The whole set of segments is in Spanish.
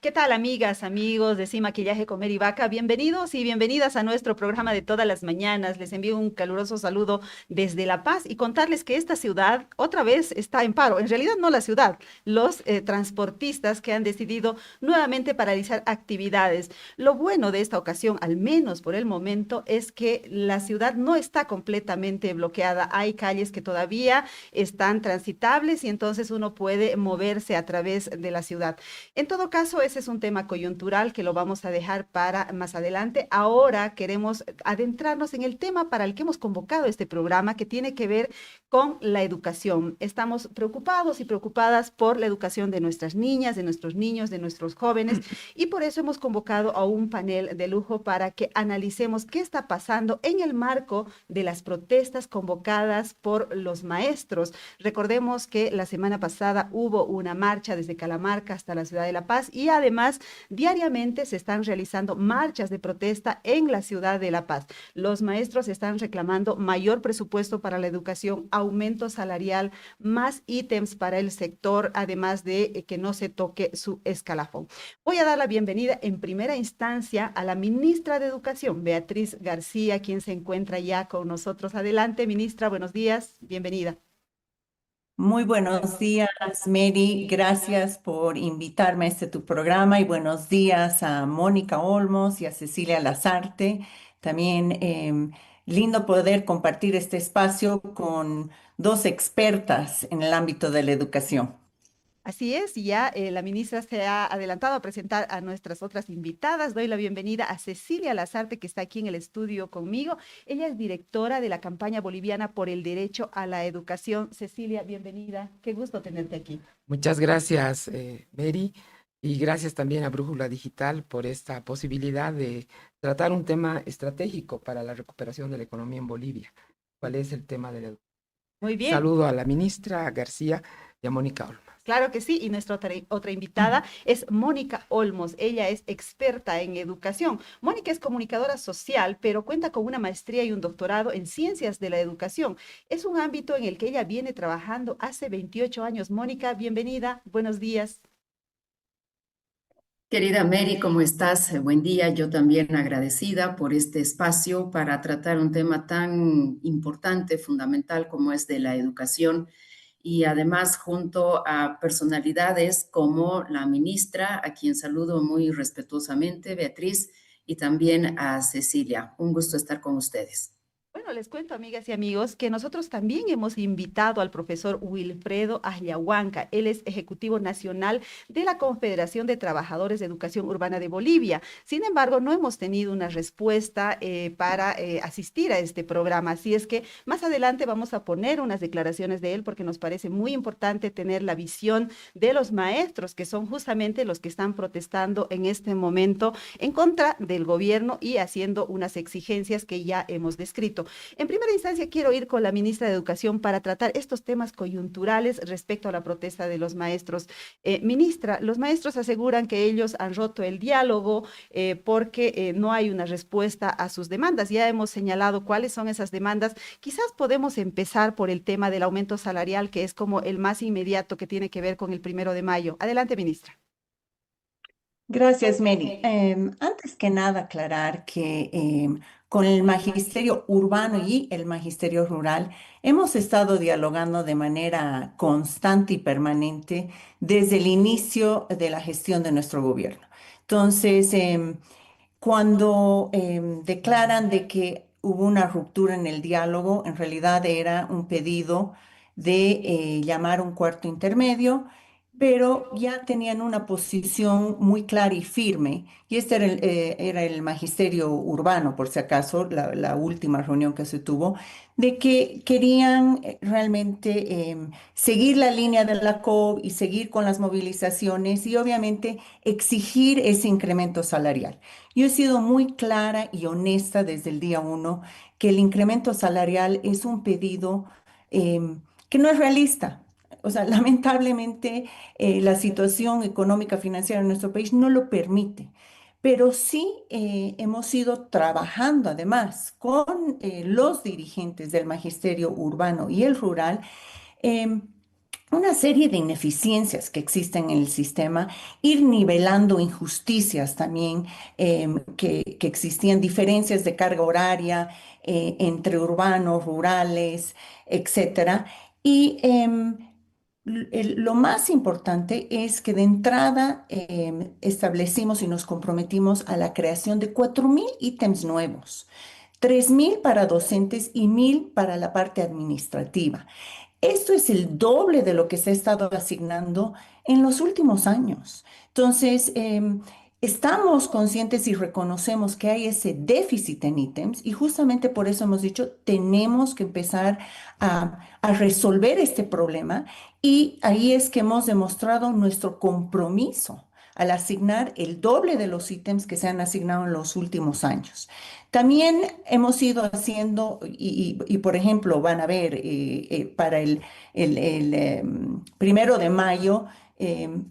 ¿Qué tal, amigas, amigos de Sin Maquillaje, Comer y Vaca? Bienvenidos y bienvenidas a nuestro programa de todas las mañanas. Les envío un caluroso saludo desde La Paz y contarles que esta ciudad otra vez está en paro. En realidad no la ciudad, los transportistas que han decidido nuevamente paralizar actividades. Lo bueno de esta ocasión, al menos por el momento, es que la ciudad no está completamente bloqueada. Hay calles que todavía están transitables y entonces uno puede moverse a través de la ciudad. En todo caso, ese es un tema coyuntural que lo vamos a dejar para más adelante. Ahora queremos adentrarnos en el tema para el que hemos convocado este programa, que tiene que ver con la educación. Estamos preocupados y preocupadas por la educación de nuestras niñas, de nuestros niños, de nuestros jóvenes, y por eso hemos convocado a un panel de lujo para que analicemos qué está pasando en el marco de las protestas convocadas por los maestros. Recordemos que la semana pasada hubo una marcha desde Calamarca hasta la ciudad de La Paz y además diariamente se están realizando marchas de protesta en la ciudad de La Paz. Los maestros están reclamando mayor presupuesto para la educación, aumento salarial, más ítems para el sector, además de que no se toque su escalafón. Voy a dar la bienvenida en primera instancia a la ministra de Educación, Beatriz García, quien se encuentra ya con nosotros. Adelante, ministra, buenos días, bienvenida. Muy buenos días, Mary. Gracias por invitarme a este tu programa y buenos días a Mónica Olmos y a Cecilia Lazarte. También lindo poder compartir este espacio con dos expertas en el ámbito de la educación. Así es, y ya la ministra se ha adelantado a presentar a nuestras otras invitadas. Doy la bienvenida a Cecilia Lazarte, que está aquí en el estudio conmigo. Ella es directora de la campaña boliviana por el derecho a la educación. Cecilia, bienvenida. Qué gusto tenerte aquí. Muchas gracias, Mary, y gracias también a Brújula Digital por esta posibilidad de tratar un tema estratégico para la recuperación de la economía en Bolivia. ¿Cuál es el tema de la educación? Muy bien. Saludo a la ministra García y a Mónica Olmos. Claro que sí, y nuestra otra invitada es Mónica Olmos. Ella es experta en educación. Mónica es comunicadora social, pero cuenta con una maestría y un doctorado en ciencias de la educación. Es un ámbito en el que ella viene trabajando hace 28 años. Mónica, bienvenida, buenos días. Querida Mary, ¿cómo estás? Buen día. Yo también agradecida por este espacio para tratar un tema tan importante, fundamental como es de la educación y además junto a personalidades como la ministra, a quien saludo muy respetuosamente, Beatriz, y también a Cecilia. Un gusto estar con ustedes. Bueno, les cuento, amigas y amigos, que nosotros también hemos invitado al profesor Wilfredo Agliahuanca. Él es ejecutivo nacional de la Confederación de Trabajadores de Educación Urbana de Bolivia. Sin embargo, no hemos tenido una respuesta para asistir a este programa. Así es que más adelante vamos a poner unas declaraciones de él porque nos parece muy importante tener la visión de los maestros, que son justamente los que están protestando en este momento en contra del gobierno y haciendo unas exigencias que ya hemos descrito. En primera instancia, quiero ir con la ministra de Educación para tratar estos temas coyunturales respecto a la protesta de los maestros. Ministra, los maestros aseguran que ellos han roto el diálogo porque no hay una respuesta a sus demandas. Ya hemos señalado cuáles son esas demandas. Quizás podemos empezar por el tema del aumento salarial, que es como el más inmediato que tiene que ver con el 1 de mayo. Adelante, ministra. Gracias, Mary. Antes que nada, aclarar que con el magisterio urbano y el magisterio rural hemos estado dialogando de manera constante y permanente desde el inicio de la gestión de nuestro gobierno. Entonces, cuando declaran de que hubo una ruptura en el diálogo, en realidad era un pedido de llamar un cuarto intermedio, pero ya tenían una posición muy clara y firme, y este era el magisterio urbano, por si acaso, la última reunión que se tuvo, de que querían realmente seguir la línea de la COB y seguir con las movilizaciones y obviamente exigir ese incremento salarial. Yo he sido muy clara y honesta desde el día uno que el incremento salarial es un pedido que no es realista. O sea, lamentablemente la situación económica financiera en nuestro país no lo permite. Pero sí hemos ido trabajando además con los dirigentes del magisterio urbano y el rural, em, una serie de ineficiencias que existen en el sistema, ir nivelando injusticias también que existían, diferencias de carga horaria entre urbanos, rurales, etcétera. Y lo más importante es que de entrada establecimos y nos comprometimos a la creación de 4.000 ítems nuevos, 3.000 para docentes y 1.000 para la parte administrativa. Esto es el doble de lo que se ha estado asignando en los últimos años. Entonces, estamos conscientes y reconocemos que hay ese déficit en ítems y justamente por eso hemos dicho, tenemos que empezar a resolver este problema y ahí es que hemos demostrado nuestro compromiso al asignar el doble de los ítems que se han asignado en los últimos años. También hemos ido haciendo, por ejemplo, van a ver, para el 1 de mayo,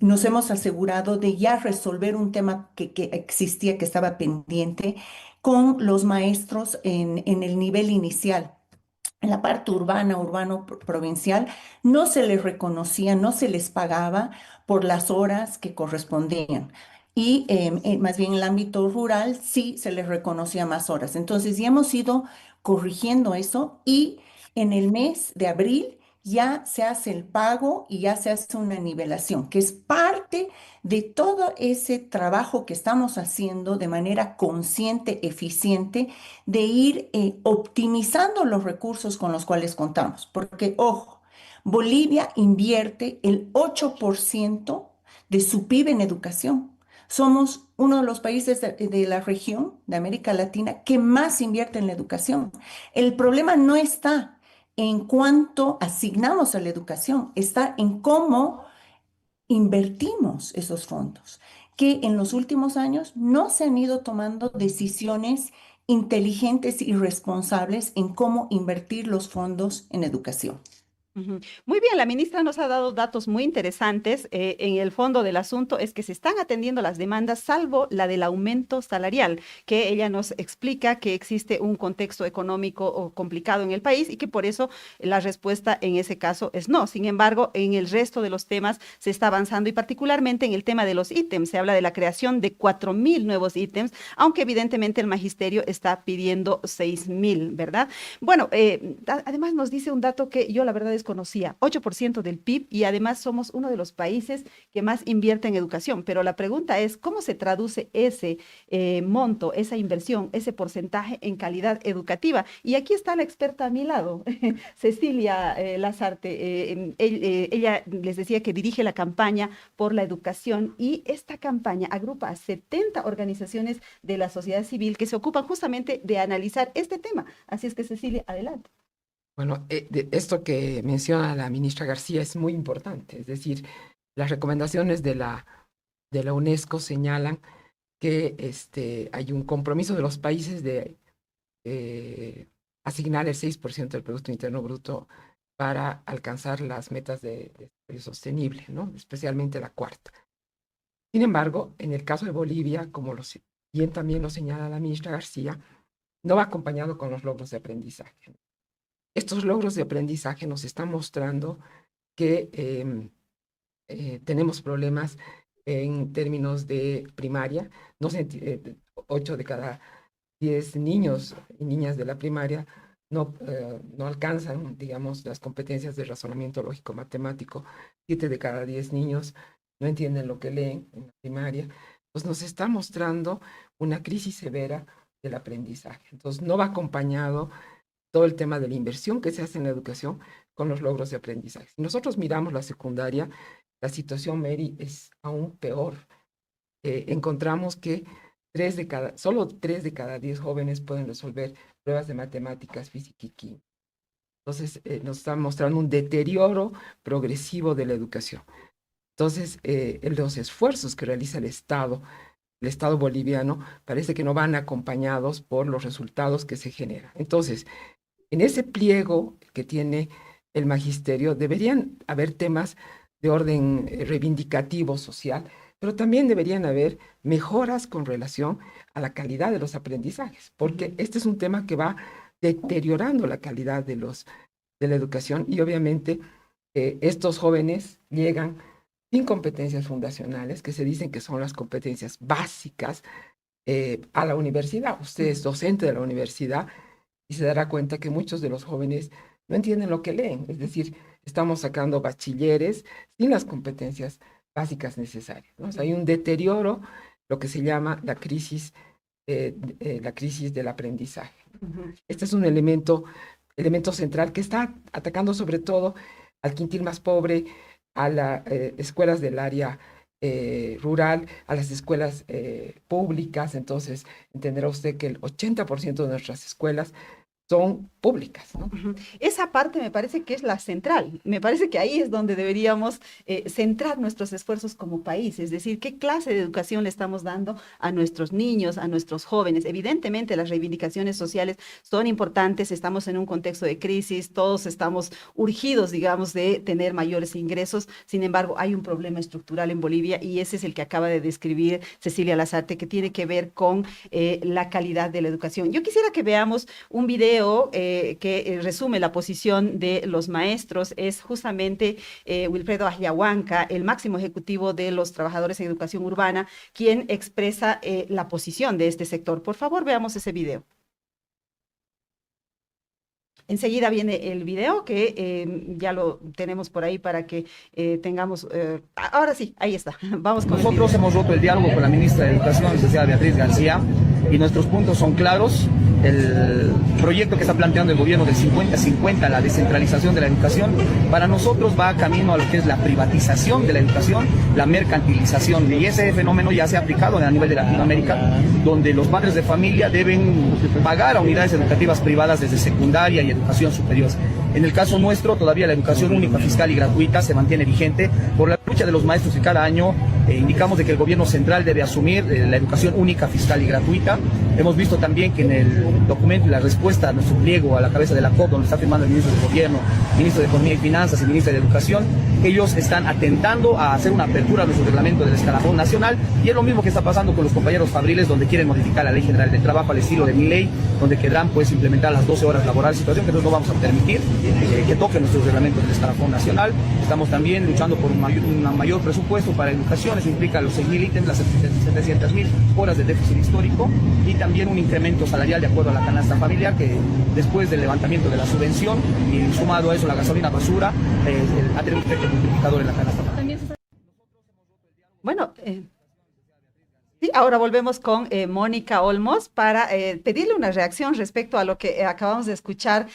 nos hemos asegurado de ya resolver un tema que existía, que estaba pendiente con los maestros en el nivel inicial. En la parte urbana, provincial, no se les reconocía, no se les pagaba por las horas que correspondían. Y más bien en el ámbito rural sí se les reconocía más horas. Entonces ya hemos ido corrigiendo eso y en el mes de abril ya se hace el pago y ya se hace una nivelación, que es parte de todo ese trabajo que estamos haciendo de manera consciente, eficiente, de ir optimizando los recursos con los cuales contamos. Porque, ojo, Bolivia invierte el 8% de su PIB en educación. Somos uno de los países de la región de América Latina que más invierte en la educación. El problema no está en cuánto asignamos a la educación, está en cómo invertimos esos fondos, que en los últimos años no se han ido tomando decisiones inteligentes y responsables en cómo invertir los fondos en educación. Ujú. Muy bien, la ministra nos ha dado datos muy interesantes. En el fondo del asunto es que se están atendiendo las demandas, salvo la del aumento salarial, que ella nos explica que existe un contexto económico complicado en el país y que por eso la respuesta en ese caso es no. Sin embargo, en el resto de los temas se está avanzando y particularmente en el tema de los ítems. Se habla de la creación de 4.000 nuevos ítems, aunque evidentemente el magisterio está pidiendo 6.000, ¿verdad? Bueno, además nos dice un dato que yo la verdad desconocía, 8% del PIB y además somos uno de los países que más invierte en educación. Pero la pregunta es, ¿cómo se traduce ese monto, esa inversión, ese porcentaje en calidad educativa? Y aquí está la experta a mi lado, Cecilia Lazarte. Ella les decía que dirige la campaña por la educación y esta campaña agrupa a 70 organizaciones de la sociedad civil que se ocupan justamente de analizar este tema. Así es que, Cecilia, adelante. Bueno, esto que menciona la ministra García es muy importante. Es decir, las recomendaciones de la UNESCO señalan que hay un compromiso de los países de asignar el 6% del Producto Interno Bruto para alcanzar las metas de desarrollo sostenible, ¿no? Especialmente la cuarta. Sin embargo, en el caso de Bolivia, como bien también lo señala la ministra García, no va acompañado con los logros de aprendizaje. Estos logros de aprendizaje nos están mostrando que tenemos problemas en términos de primaria. No sé, 8 de cada 10 niños y niñas de la primaria no alcanzan, digamos, las competencias de razonamiento lógico matemático. 7 de cada 10 niños no entienden lo que leen en la primaria. Pues nos está mostrando una crisis severa del aprendizaje. Entonces, no va acompañado todo el tema de la inversión que se hace en la educación con los logros de aprendizaje. Si nosotros miramos la secundaria, la situación, Mary, es aún peor. Encontramos que solo 3 de cada 10 jóvenes pueden resolver pruebas de matemáticas, física y química. Entonces, nos está mostrando un deterioro progresivo de la educación. Entonces, los esfuerzos que realiza el Estado boliviano, parece que no van acompañados por los resultados que se generan. Entonces, en ese pliego que tiene el magisterio deberían haber temas de orden reivindicativo social, pero también deberían haber mejoras con relación a la calidad de los aprendizajes, porque este es un tema que va deteriorando la calidad de la educación y obviamente estos jóvenes llegan sin competencias fundacionales, que se dicen que son las competencias básicas, a la universidad. Usted es docente de la universidad y se dará cuenta que muchos de los jóvenes no entienden lo que leen. Es decir, estamos sacando bachilleres sin las competencias básicas necesarias, ¿no? O sea, hay un deterioro, lo que se llama la crisis del aprendizaje. Este es un elemento central que está atacando sobre todo al quintil más pobre, a las escuelas del área rural, a las escuelas públicas. Entonces, entenderá usted que el 80% de nuestras escuelas son públicas, ¿no? Esa parte me parece que es la central. Me parece que ahí es donde deberíamos centrar nuestros esfuerzos como país. Es decir, qué clase de educación le estamos dando a nuestros niños, a nuestros jóvenes. Evidentemente, las reivindicaciones sociales son importantes. Estamos en un contexto de crisis. Todos estamos urgidos, digamos, de tener mayores ingresos. Sin embargo, hay un problema estructural en Bolivia y ese es el que acaba de describir Cecilia Lazarte, que tiene que ver con la calidad de la educación. Yo quisiera que veamos un video que resume la posición de los maestros. Es justamente Wilfredo Ajiahuanca, el máximo ejecutivo de los trabajadores en educación urbana, quien expresa la posición de este sector. Por favor, veamos ese video. Enseguida viene el video que ya lo tenemos por ahí para que tengamos... ahora sí, ahí está. Vamos con Nosotros hemos roto el diálogo con la ministra de Educación, licenciada Beatriz García, y nuestros puntos son claros. El proyecto que está planteando el gobierno del 50-50, la descentralización de la educación, para nosotros va camino a lo que es la privatización de la educación, la mercantilización, y ese fenómeno ya se ha aplicado a nivel de Latinoamérica, donde los padres de familia deben pagar a unidades educativas privadas desde secundaria y educación superior. En el caso nuestro, todavía la educación única, fiscal y gratuita se mantiene vigente por la lucha de los maestros, que cada año indicamos de que el gobierno central debe asumir la educación única, fiscal y gratuita. Hemos visto también que en el documento y la respuesta a nuestro pliego a la cabeza de la COP, donde está firmando el ministro del Gobierno, ministro de Economía y Finanzas y ministro de Educación, ellos están atentando a hacer una apertura a nuestro reglamento del escalafón nacional, y es lo mismo que está pasando con los compañeros fabriles, donde quieren modificar la Ley General del Trabajo al estilo de mi ley, donde querrán pues implementar las 12 horas laborales, situación que nosotros no vamos a permitir que toque nuestro reglamento del escalafón nacional. Estamos también luchando por un mayor presupuesto para educación. Eso implica los 6.000 ítems, las 700.000 horas de déficit histórico, y también un incremento salarial de acuerdo a la canasta familiar, que después del levantamiento de la subvención y sumado a eso la gasolina basura, ha tenido un efecto multiplicador en la canasta familiar. Bueno, sí, ahora volvemos con Mónica Olmos para pedirle una reacción respecto a lo que acabamos de escuchar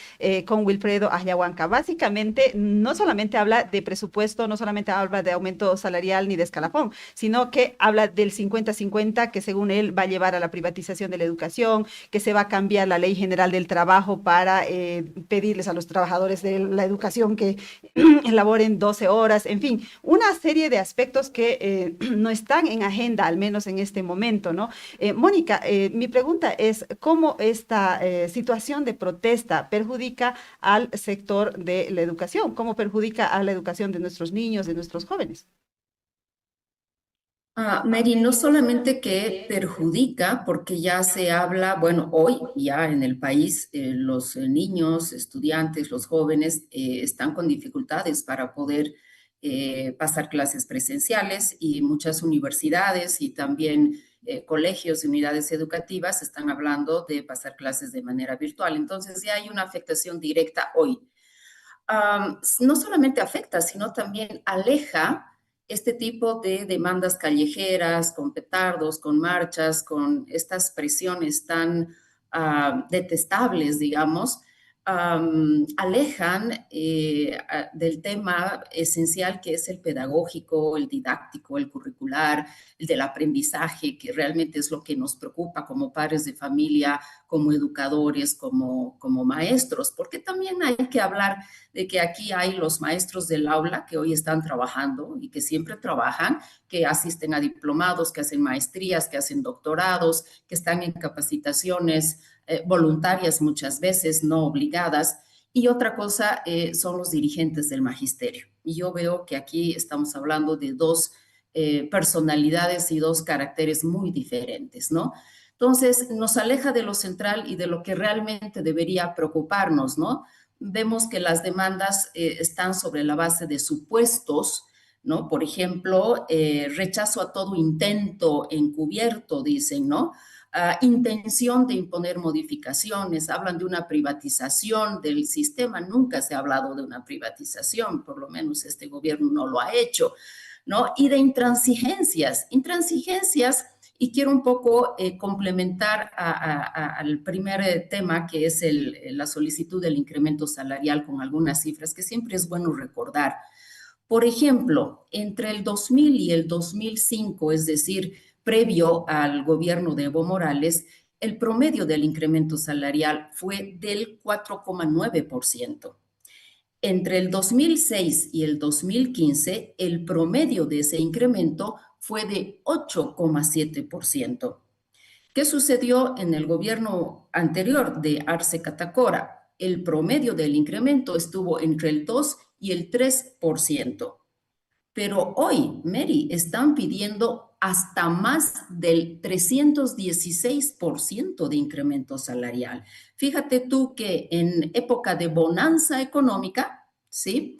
con Wilfredo Ajiahuanca. Básicamente, no solamente habla de presupuesto, no solamente habla de aumento salarial ni de escalafón, sino que habla del 50-50, que según él va a llevar a la privatización de la educación, que se va a cambiar la Ley General del Trabajo para pedirles a los trabajadores de la educación que elaboren 12 horas, en fin, una serie de aspectos que no están en agenda, al menos en este momento, ¿no? Mónica, mi pregunta es, ¿cómo esta situación de protesta perjudica al sector de la educación? ¿Cómo perjudica a la educación de nuestros niños, de nuestros jóvenes? Mary, no solamente que perjudica, porque ya se habla, bueno, hoy ya en el país los niños, estudiantes, los jóvenes están con dificultades para poder pasar clases presenciales, y muchas universidades y también colegios y unidades educativas están hablando de pasar clases de manera virtual. Entonces ya hay una afectación directa hoy. No solamente afecta, sino también aleja este tipo de demandas callejeras, con petardos, con marchas, con estas presiones tan detestables, digamos, alejan del tema esencial, que es el pedagógico, el didáctico, el curricular, el del aprendizaje, que realmente es lo que nos preocupa como padres de familia, como educadores, como maestros, porque también hay que hablar de que aquí hay los maestros del aula que hoy están trabajando y que siempre trabajan, que asisten a diplomados, que hacen maestrías, que hacen doctorados, que están en capacitaciones voluntarias muchas veces, no obligadas. Y otra cosa son los dirigentes del magisterio. Y yo veo que aquí estamos hablando de dos personalidades y dos caracteres muy diferentes, ¿no? Entonces, nos aleja de lo central y de lo que realmente debería preocuparnos, ¿no? vemos que las demandas están sobre la base de supuestos, ¿no? Por ejemplo, rechazo a todo intento encubierto, dicen, ¿no? Intención de imponer modificaciones, hablan de una privatización del sistema, nunca se ha hablado de una privatización, por lo menos este gobierno no lo ha hecho, ¿no? Y de intransigencias, y quiero un poco complementar al primer tema, que es la solicitud del incremento salarial con algunas cifras que siempre es bueno recordar. Por ejemplo, entre el 2000 y el 2005, es decir, previo al gobierno de Evo Morales, el promedio del incremento salarial fue del 4,9%. Entre el 2006 y el 2015, el promedio de ese incremento fue de 8,7%. ¿Qué sucedió en el gobierno anterior de Arce Catacora? El promedio del incremento estuvo entre el 2 y el 3%. Pero hoy, Mary, están pidiendo hasta más del 316% de incremento salarial. Fíjate tú que en época de bonanza económica, ¿sí?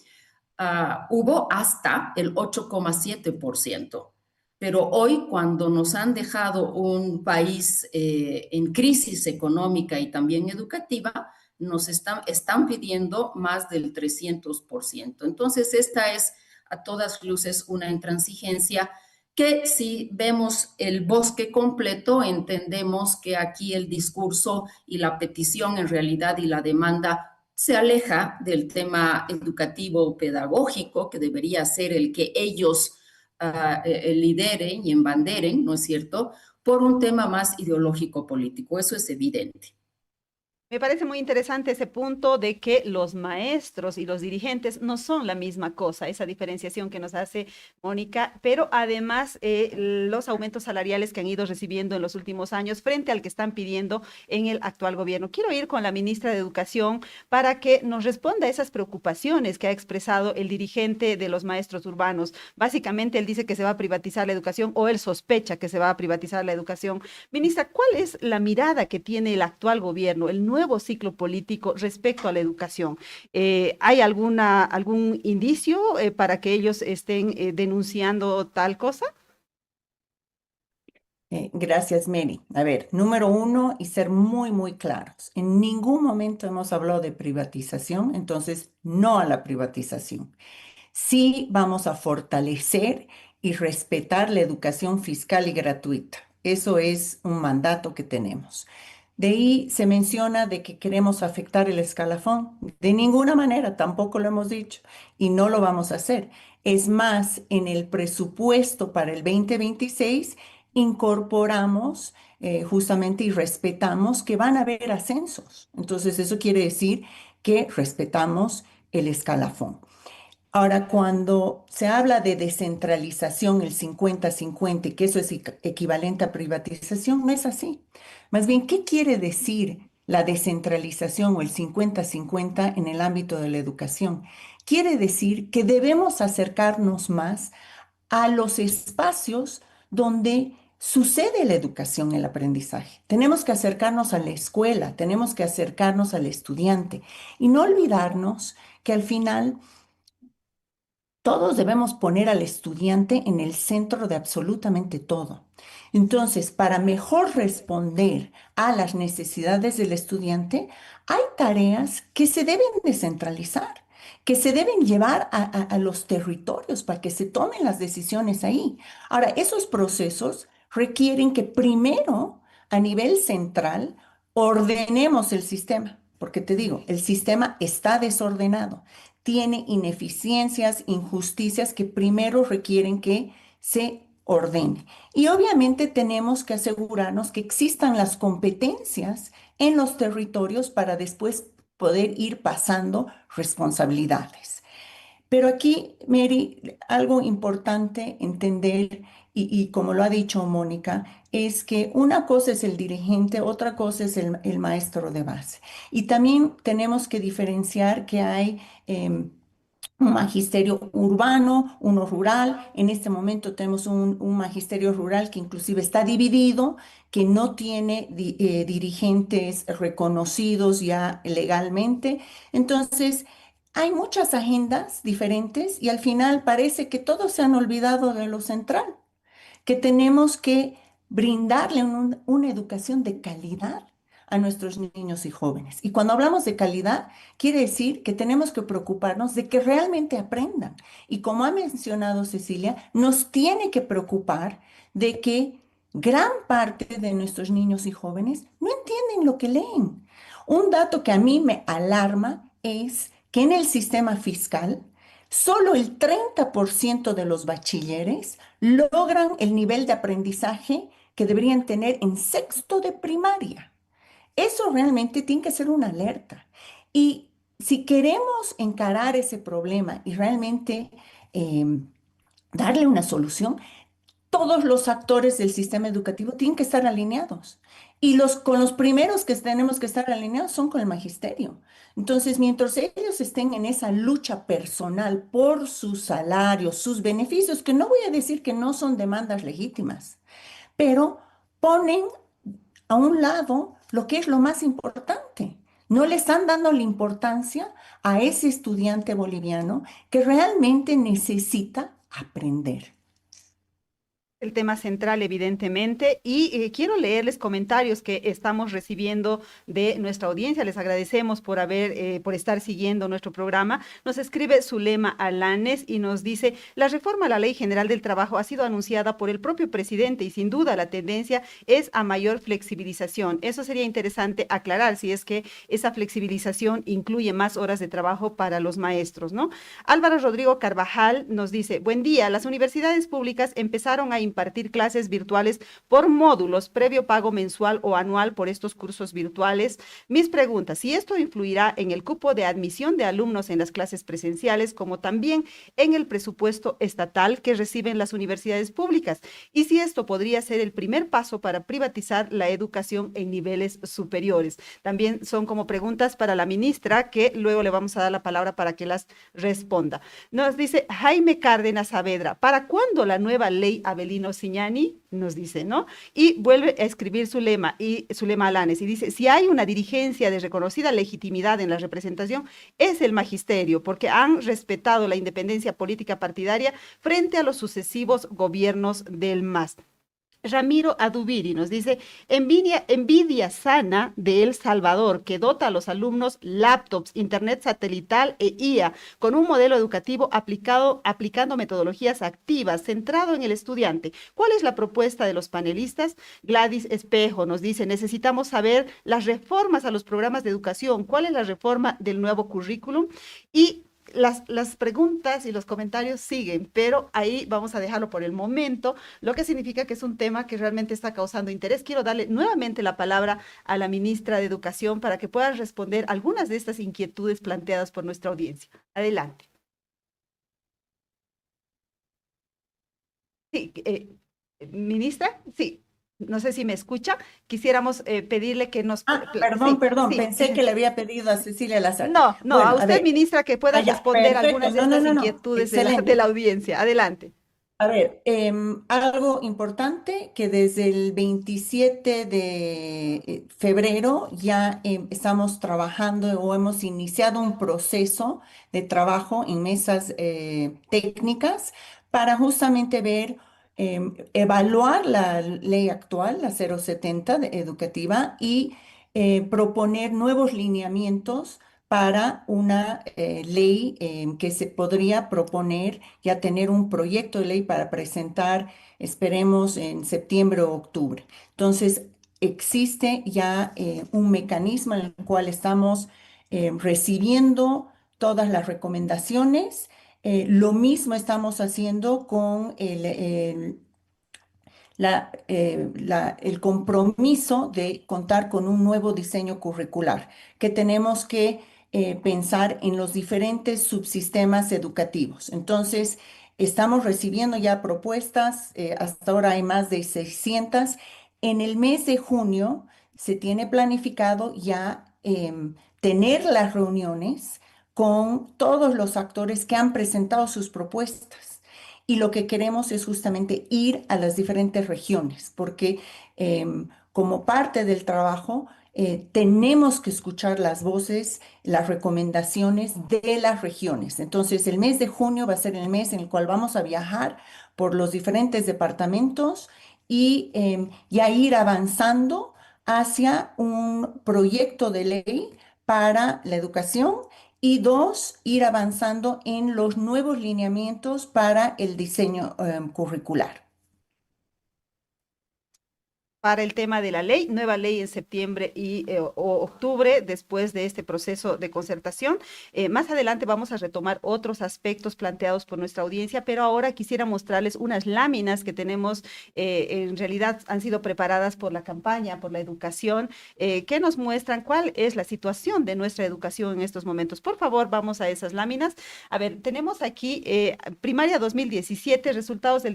Hubo hasta el 8,7%. Pero hoy, cuando nos han dejado un país en crisis económica y también educativa, nos están pidiendo más del 300%. Entonces, esta es a todas luces una intransigencia que, si vemos el bosque completo, entendemos que aquí el discurso y la petición en realidad y la demanda se aleja del tema educativo pedagógico, que debería ser el que ellos lideren y embanderen, ¿no es cierto?, por un tema más ideológico político. Eso es evidente. Me parece muy interesante ese punto de que los maestros y los dirigentes no son la misma cosa, esa diferenciación que nos hace Mónica, pero además los aumentos salariales que han ido recibiendo en los últimos años frente al que están pidiendo en el actual gobierno. Quiero ir con la ministra de Educación para que nos responda a esas preocupaciones que ha expresado el dirigente de los maestros urbanos. Básicamente, él dice que se va a privatizar la educación, o él sospecha que se va a privatizar la educación. Ministra, ¿cuál es la mirada que tiene el actual gobierno, el nuevo ciclo político respecto a la educación? ¿Hay algún indicio para que ellos estén denunciando tal cosa? Gracias, Mary. A ver, número uno, y ser muy, muy claros. En ningún momento hemos hablado de privatización, entonces no a la privatización. Sí vamos a fortalecer y respetar la educación fiscal y gratuita. Eso es un mandato que tenemos. De ahí se menciona de que queremos afectar el escalafón. De ninguna manera, tampoco lo hemos dicho y no lo vamos a hacer. Es más, en el presupuesto para el 2026 incorporamos justamente y respetamos que van a haber ascensos. Entonces, eso quiere decir que respetamos el escalafón. Ahora, cuando se habla de descentralización, el 50-50, y que eso es equivalente a privatización, no es así. Más bien, ¿qué quiere decir la descentralización o el 50-50 en el ámbito de la educación? Quiere decir que debemos acercarnos más a los espacios donde sucede la educación, el aprendizaje. Tenemos que acercarnos a la escuela, tenemos que acercarnos al estudiante y no olvidarnos que al final todos debemos poner al estudiante en el centro de absolutamente todo. Entonces, para mejor responder a las necesidades del estudiante, hay tareas que se deben descentralizar, que se deben llevar a los territorios para que se tomen las decisiones ahí. Ahora, esos procesos requieren que primero, a nivel central, ordenemos el sistema, porque te digo, el sistema está desordenado, tiene ineficiencias, injusticias que primero requieren que se ordene. Y obviamente tenemos que asegurarnos que existan las competencias en los territorios para después poder ir pasando responsabilidades. Pero aquí, Mary, algo importante entender, y como lo ha dicho Mónica, es que una cosa es el dirigente, otra cosa es el maestro de base. Y también tenemos que diferenciar que hay un magisterio urbano, uno rural. En este momento tenemos un magisterio rural que inclusive está dividido, que no tiene dirigentes reconocidos ya legalmente. Entonces, hay muchas agendas diferentes y al final parece que todos se han olvidado de lo central, que tenemos que brindarle una educación de calidad a nuestros niños y jóvenes. Y cuando hablamos de calidad, quiere decir que tenemos que preocuparnos de que realmente aprendan. Y como ha mencionado Cecilia, nos tiene que preocupar de que gran parte de nuestros niños y jóvenes no entienden lo que leen. Un dato que a mí me alarma es que en el sistema fiscal, solo el 30% de los bachilleres logran el nivel de aprendizaje que deberían tener en sexto de primaria. Eso realmente tiene que ser una alerta. Y si queremos encarar ese problema y realmente darle una solución, todos los actores del sistema educativo tienen que estar alineados. Y con los primeros que tenemos que estar alineados son con el magisterio. Entonces, mientras ellos estén en esa lucha personal por sus salarios, sus beneficios, que no voy a decir que no son demandas legítimas, pero ponen a un lado lo que es lo más importante. No le están dando la importancia a ese estudiante boliviano que realmente necesita aprender. El tema central, evidentemente, y quiero leerles comentarios que estamos recibiendo de nuestra audiencia. Les agradecemos por estar siguiendo nuestro programa. Nos escribe Zulema Alanes y nos dice: la reforma a la Ley General del Trabajo ha sido anunciada por el propio presidente y sin duda la tendencia es a mayor flexibilización. Eso sería interesante aclarar, si es que esa flexibilización incluye más horas de trabajo para los maestros, ¿no? Álvaro Rodrigo Carvajal nos dice: buen día, las universidades públicas empezaron a impartir clases virtuales por módulos, previo pago mensual o anual por estos cursos virtuales. Mis preguntas: si esto influirá en el cupo de admisión de alumnos en las clases presenciales, como también en el presupuesto estatal que reciben las universidades públicas, y si esto podría ser el primer paso para privatizar la educación en niveles superiores. También son como preguntas para la ministra, que luego le vamos a dar la palabra para que las responda. Nos dice Jaime Cárdenas Saavedra: ¿para cuándo la nueva ley Avelino Siñani? Nos dice, ¿no? Y vuelve a escribir Zulema Alanes y dice: si hay una dirigencia de reconocida legitimidad en la representación, es el magisterio, porque han respetado la independencia política partidaria frente a los sucesivos gobiernos del MAS. Ramiro Adubiri nos dice: envidia sana de El Salvador, que dota a los alumnos laptops, internet satelital e IA, con un modelo educativo aplicando metodologías activas, centrado en el estudiante. ¿Cuál es la propuesta de los panelistas? Gladys Espejo nos dice: necesitamos saber las reformas a los programas de educación. ¿Cuál es la reforma del nuevo currículum? Y las preguntas y los comentarios siguen, pero ahí vamos a dejarlo por el momento, lo que significa que es un tema que realmente está causando interés. Quiero darle nuevamente la palabra a la ministra de Educación para que pueda responder algunas de estas inquietudes planteadas por nuestra audiencia. Adelante. Sí, ministra, sí. No sé si me escucha. Quisiéramos pedirle que nos... Perdón, sí, pensé que le había pedido a Cecilia Lazar. No, Bueno, a usted, ver, ministra, que pueda responder perfecto. algunas de estas inquietudes de Excelente. la audiencia. Adelante. A ver, algo importante que desde el 27 de febrero ya estamos trabajando o hemos iniciado un proceso de trabajo en mesas técnicas para justamente ver, evaluar la ley actual, la 070 educativa, y proponer nuevos lineamientos para una ley que se podría proponer ya tener un proyecto de ley para presentar, esperemos, en septiembre o octubre. Entonces, existe ya un mecanismo en el cual estamos recibiendo todas las recomendaciones. Lo mismo estamos haciendo con el compromiso de contar con un nuevo diseño curricular, que tenemos que pensar en los diferentes subsistemas educativos. Entonces, estamos recibiendo ya propuestas, hasta ahora hay más de 600. En el mes de junio se tiene planificado ya tener las reuniones con todos los actores que han presentado sus propuestas. Y lo que queremos es justamente ir a las diferentes regiones, porque como parte del trabajo tenemos que escuchar las voces, las recomendaciones de las regiones. Entonces, el mes de junio va a ser el mes en el cual vamos a viajar por los diferentes departamentos y ya ir avanzando hacia un proyecto de ley para la educación y dos, ir avanzando en los nuevos lineamientos para el diseño curricular. Para el tema de la ley, nueva ley en septiembre o octubre, después de este proceso de concertación. Más adelante vamos a retomar otros aspectos planteados por nuestra audiencia, pero ahora quisiera mostrarles unas láminas que tenemos, en realidad han sido preparadas por la campaña, por la educación, que nos muestran cuál es la situación de nuestra educación en estos momentos. Por favor, vamos a esas láminas. A ver, tenemos aquí primaria 2017, resultados del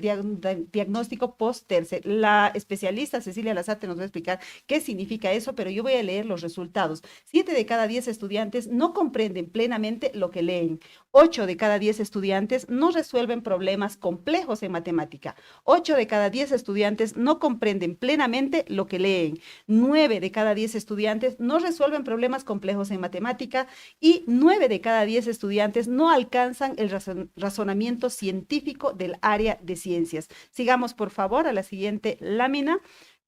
diagnóstico post-terce. La especialista Cecilia Lazarte nos va a explicar qué significa eso, pero yo voy a leer los resultados. 7 de cada 10 estudiantes no comprenden plenamente lo que leen. 8 de cada 10 estudiantes no resuelven problemas complejos en matemática. 8 de cada 10 estudiantes no comprenden plenamente lo que leen. 9 de cada 10 estudiantes no resuelven problemas complejos en matemática y 9 de cada 10 estudiantes no alcanzan el razonamiento científico del área de ciencias. Sigamos, por favor, a la siguiente lámina.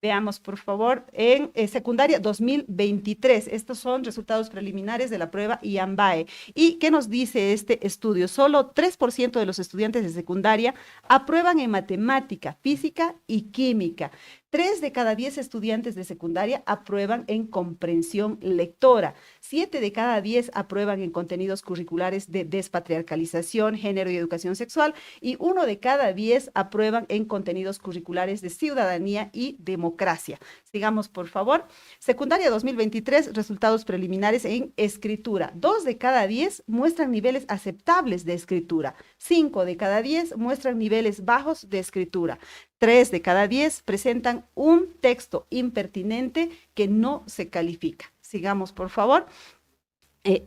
Veamos, por favor, en secundaria 2023. Estos son resultados preliminares de la prueba IAMBAE. ¿Y qué nos dice este estudio? Solo 3% de los estudiantes de secundaria aprueban en matemática, física y química. 3 de cada 10 estudiantes de secundaria aprueban en comprensión lectora. 7 de cada 10 aprueban en contenidos curriculares de despatriarcalización, género y educación sexual. Y 1 de cada 10 aprueban en contenidos curriculares de ciudadanía y democracia. Sigamos, por favor. Secundaria 2023, resultados preliminares en escritura. 2 de cada 10 muestran niveles aceptables de escritura. 5 de cada 10 muestran niveles bajos de escritura. 3 de cada 10 presentan un texto impertinente que no se califica. Sigamos, por favor.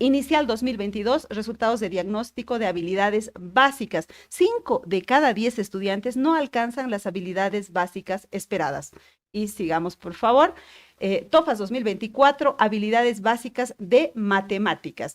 Inicial 2022, resultados de diagnóstico de habilidades básicas. 5 de cada 10 estudiantes no alcanzan las habilidades básicas esperadas. Y sigamos, por favor. TOEFL 2024, habilidades básicas de matemáticas.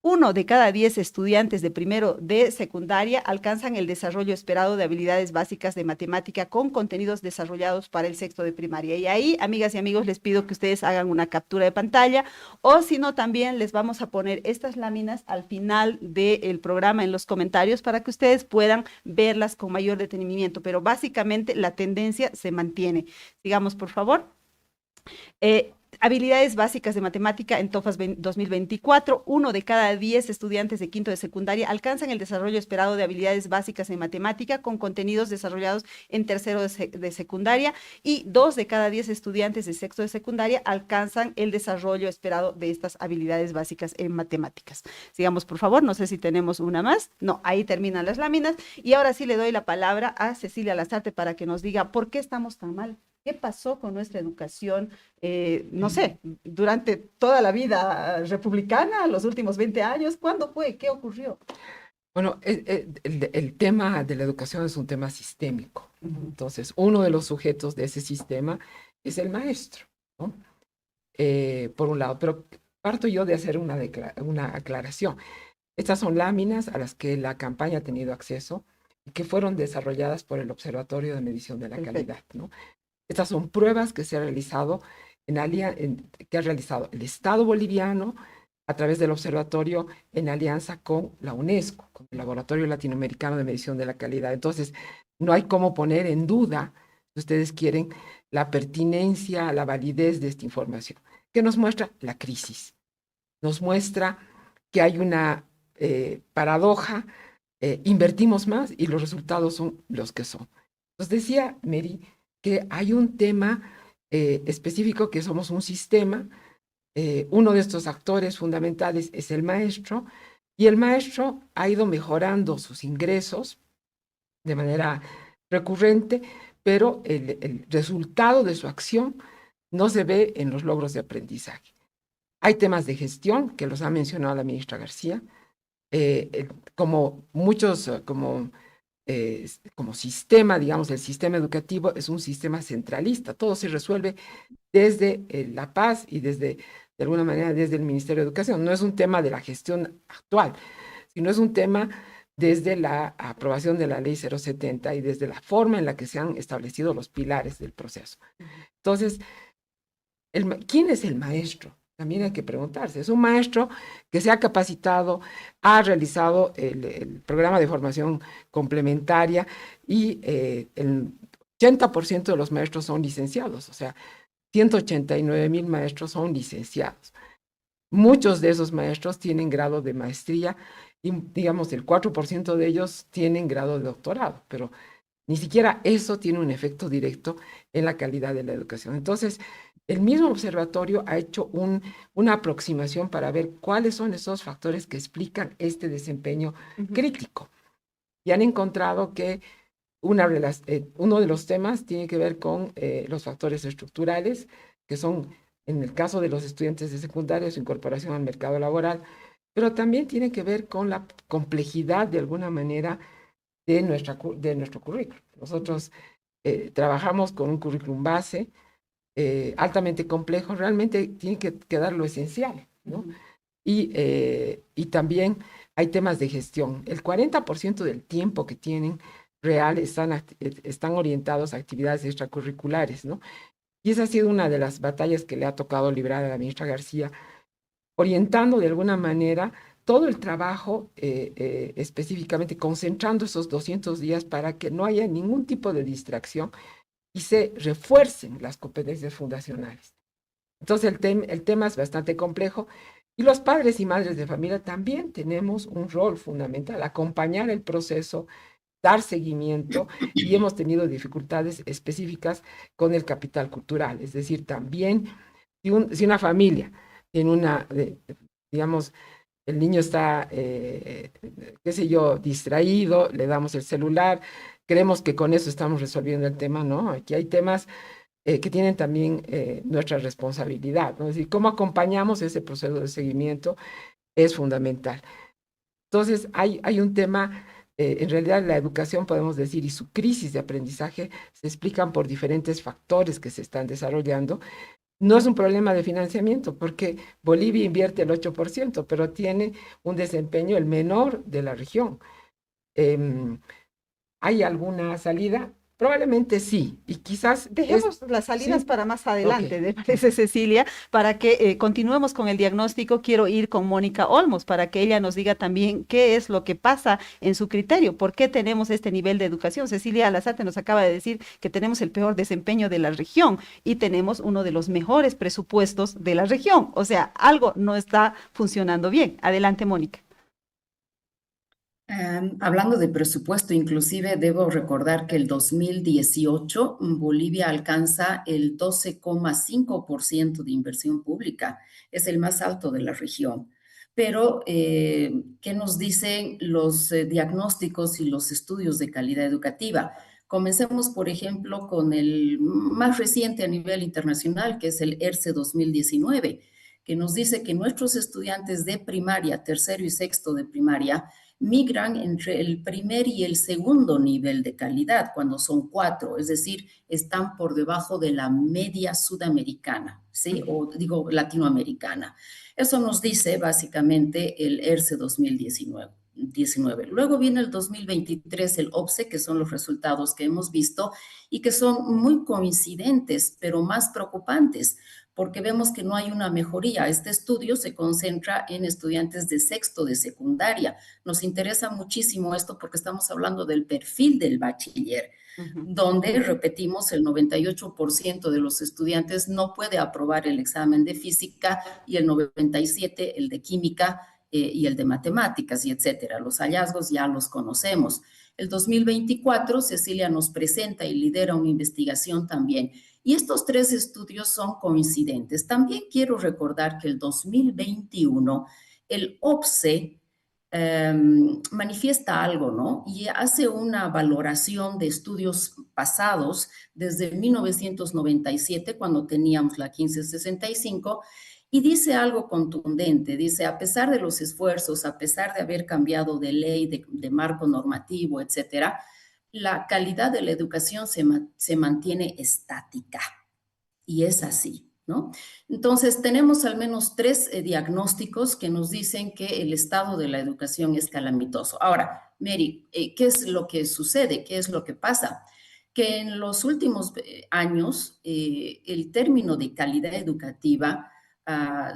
1 de cada 10 estudiantes de primero de secundaria alcanzan el desarrollo esperado de habilidades básicas de matemática con contenidos desarrollados para el sexto de primaria. Y ahí, amigas y amigos, les pido que ustedes hagan una captura de pantalla o si no, también les vamos a poner estas láminas al final del programa en los comentarios para que ustedes puedan verlas con mayor detenimiento. Pero básicamente la tendencia se mantiene. Sigamos, por favor. Habilidades básicas de matemática en TOEFL 2024. 1 de cada 10 estudiantes de quinto de secundaria alcanzan el desarrollo esperado de habilidades básicas en matemática con contenidos desarrollados en tercero de secundaria y 2 de cada 10 estudiantes de sexto de secundaria alcanzan el desarrollo esperado de estas habilidades básicas en matemáticas. Sigamos, por favor. No sé si tenemos una más. No, ahí terminan las láminas. Y ahora sí le doy la palabra a Cecilia Lazarte para que nos diga por qué estamos tan mal. ¿Qué pasó con nuestra educación, no sé, durante toda la vida republicana, los últimos 20 años? ¿Cuándo fue? ¿Qué ocurrió? Bueno, el tema de la educación es un tema sistémico. Entonces, uno de los sujetos de ese sistema es el maestro, ¿no? Por un lado, pero parto yo de hacer una aclaración. Estas son láminas a las que la campaña ha tenido acceso y que fueron desarrolladas por el Observatorio de Medición de la Calidad, ¿no? Estas son pruebas que se ha realizado que ha realizado el Estado boliviano a través del observatorio en alianza con la UNESCO, con el Laboratorio Latinoamericano de Medición de la Calidad. Entonces, no hay cómo poner en duda, si ustedes quieren, la pertinencia, la validez de esta información. ¿Qué nos muestra? La crisis. Nos muestra que hay una paradoja, invertimos más y los resultados son los que son. Nos decía Mary que hay un tema específico, que somos un sistema. Uno de estos actores fundamentales es el maestro, y el maestro ha ido mejorando sus ingresos de manera recurrente, pero el resultado de su acción no se ve en los logros de aprendizaje. Hay temas de gestión, que los ha mencionado la ministra García, como muchos, como sistema, digamos, el sistema educativo es un sistema centralista. Todo se resuelve desde La Paz y desde, de alguna manera, desde el Ministerio de Educación. No es un tema de la gestión actual, sino es un tema desde la aprobación de la Ley 070 y desde la forma en la que se han establecido los pilares del proceso. Entonces, ¿quién es el maestro? También hay que preguntarse. Es un maestro que se ha capacitado, ha realizado el programa de formación complementaria y el 80% de los maestros son licenciados, o sea, 189,000 maestros son licenciados. Muchos de esos maestros tienen grado de maestría y, digamos, el 4% de ellos tienen grado de doctorado, pero ni siquiera eso tiene un efecto directo en la calidad de la educación. Entonces, el mismo observatorio ha hecho una aproximación para ver cuáles son esos factores que explican este desempeño crítico. Y han encontrado que uno de los temas tiene que ver con los factores estructurales, que son, en el caso de los estudiantes de secundaria, su incorporación al mercado laboral, pero también tiene que ver con la complejidad, de alguna manera, de nuestro currículum. Nosotros trabajamos con un currículum base altamente complejo, realmente tiene que quedar lo esencial, ¿no? Y también hay temas de gestión. El 40% del tiempo que tienen real están orientados a actividades extracurriculares, ¿no? Y esa ha sido una de las batallas que le ha tocado librar a la ministra García, orientando de alguna manera todo el trabajo, específicamente concentrando esos 200 días para que no haya ningún tipo de distracción y se refuercen las competencias fundacionales. Entonces el tema es bastante complejo y los padres y madres de familia también tenemos un rol fundamental, acompañar el proceso, dar seguimiento, y hemos tenido dificultades específicas con el capital cultural. Es decir, también si una familia tiene digamos, el niño está, qué sé yo, distraído, le damos el celular, creemos que con eso estamos resolviendo el tema, ¿no? Aquí hay temas que tienen también nuestra responsabilidad, ¿no? Es decir, cómo acompañamos ese proceso de seguimiento es fundamental. Entonces, hay un tema, en realidad la educación, podemos decir, y su crisis de aprendizaje se explican por diferentes factores que se están desarrollando. No es un problema de financiamiento, porque Bolivia invierte el 8%, pero tiene un desempeño el menor de la región. ¿Hay alguna salida? Probablemente sí, y quizás... Dejemos las salidas ¿sí? para más adelante, Ok. ¿me parece, Cecilia? Para que continuemos con el diagnóstico, quiero ir con Mónica Olmos para que ella nos diga también qué es lo que pasa en su criterio, por qué tenemos este nivel de educación. Cecilia Alazarte nos acaba de decir que tenemos el peor desempeño de la región y tenemos uno de los mejores presupuestos de la región. O sea, algo no está funcionando bien. Adelante, Mónica. Hablando de presupuesto, inclusive debo recordar que el 2018 Bolivia alcanza el 12,5% de inversión pública, es el más alto de la región. Pero, ¿qué nos dicen los diagnósticos y los estudios de calidad educativa? Comencemos, por ejemplo, con el más reciente a nivel internacional, que es el ERCE 2019, que nos dice que nuestros estudiantes de primaria, tercero y sexto de primaria, migran entre el primer y el segundo nivel de calidad, cuando son 4, es decir, están por debajo de la media sudamericana, ¿sí? O digo latinoamericana. Eso nos dice básicamente el ERCE 2019. Luego viene el 2023, el OPSE, que son los resultados que hemos visto y que son muy coincidentes, pero más preocupantes, porque vemos que no hay una mejoría. Este estudio se concentra en estudiantes de sexto de secundaria. Nos interesa muchísimo esto porque estamos hablando del perfil del bachiller, donde, repetimos, el 98% de los estudiantes no puede aprobar el examen de física y el 97% el de química y el de matemáticas y etcétera. Los hallazgos ya los conocemos. El 2024, Cecilia nos presenta y lidera una investigación también. Y estos 3 estudios son coincidentes. También quiero recordar que el 2021, el OPSE manifiesta algo, ¿no? Y hace una valoración de estudios pasados desde 1997, cuando teníamos la 1565, y dice algo contundente, dice, a pesar de los esfuerzos, a pesar de haber cambiado de ley, de marco normativo, etcétera, la calidad de la educación se mantiene estática. Y es así, ¿no? Entonces, tenemos al menos 3 diagnósticos que nos dicen que el estado de la educación es calamitoso. Ahora, Mary, ¿qué es lo que sucede? ¿Qué es lo que pasa? Que en los últimos años el término de calidad educativa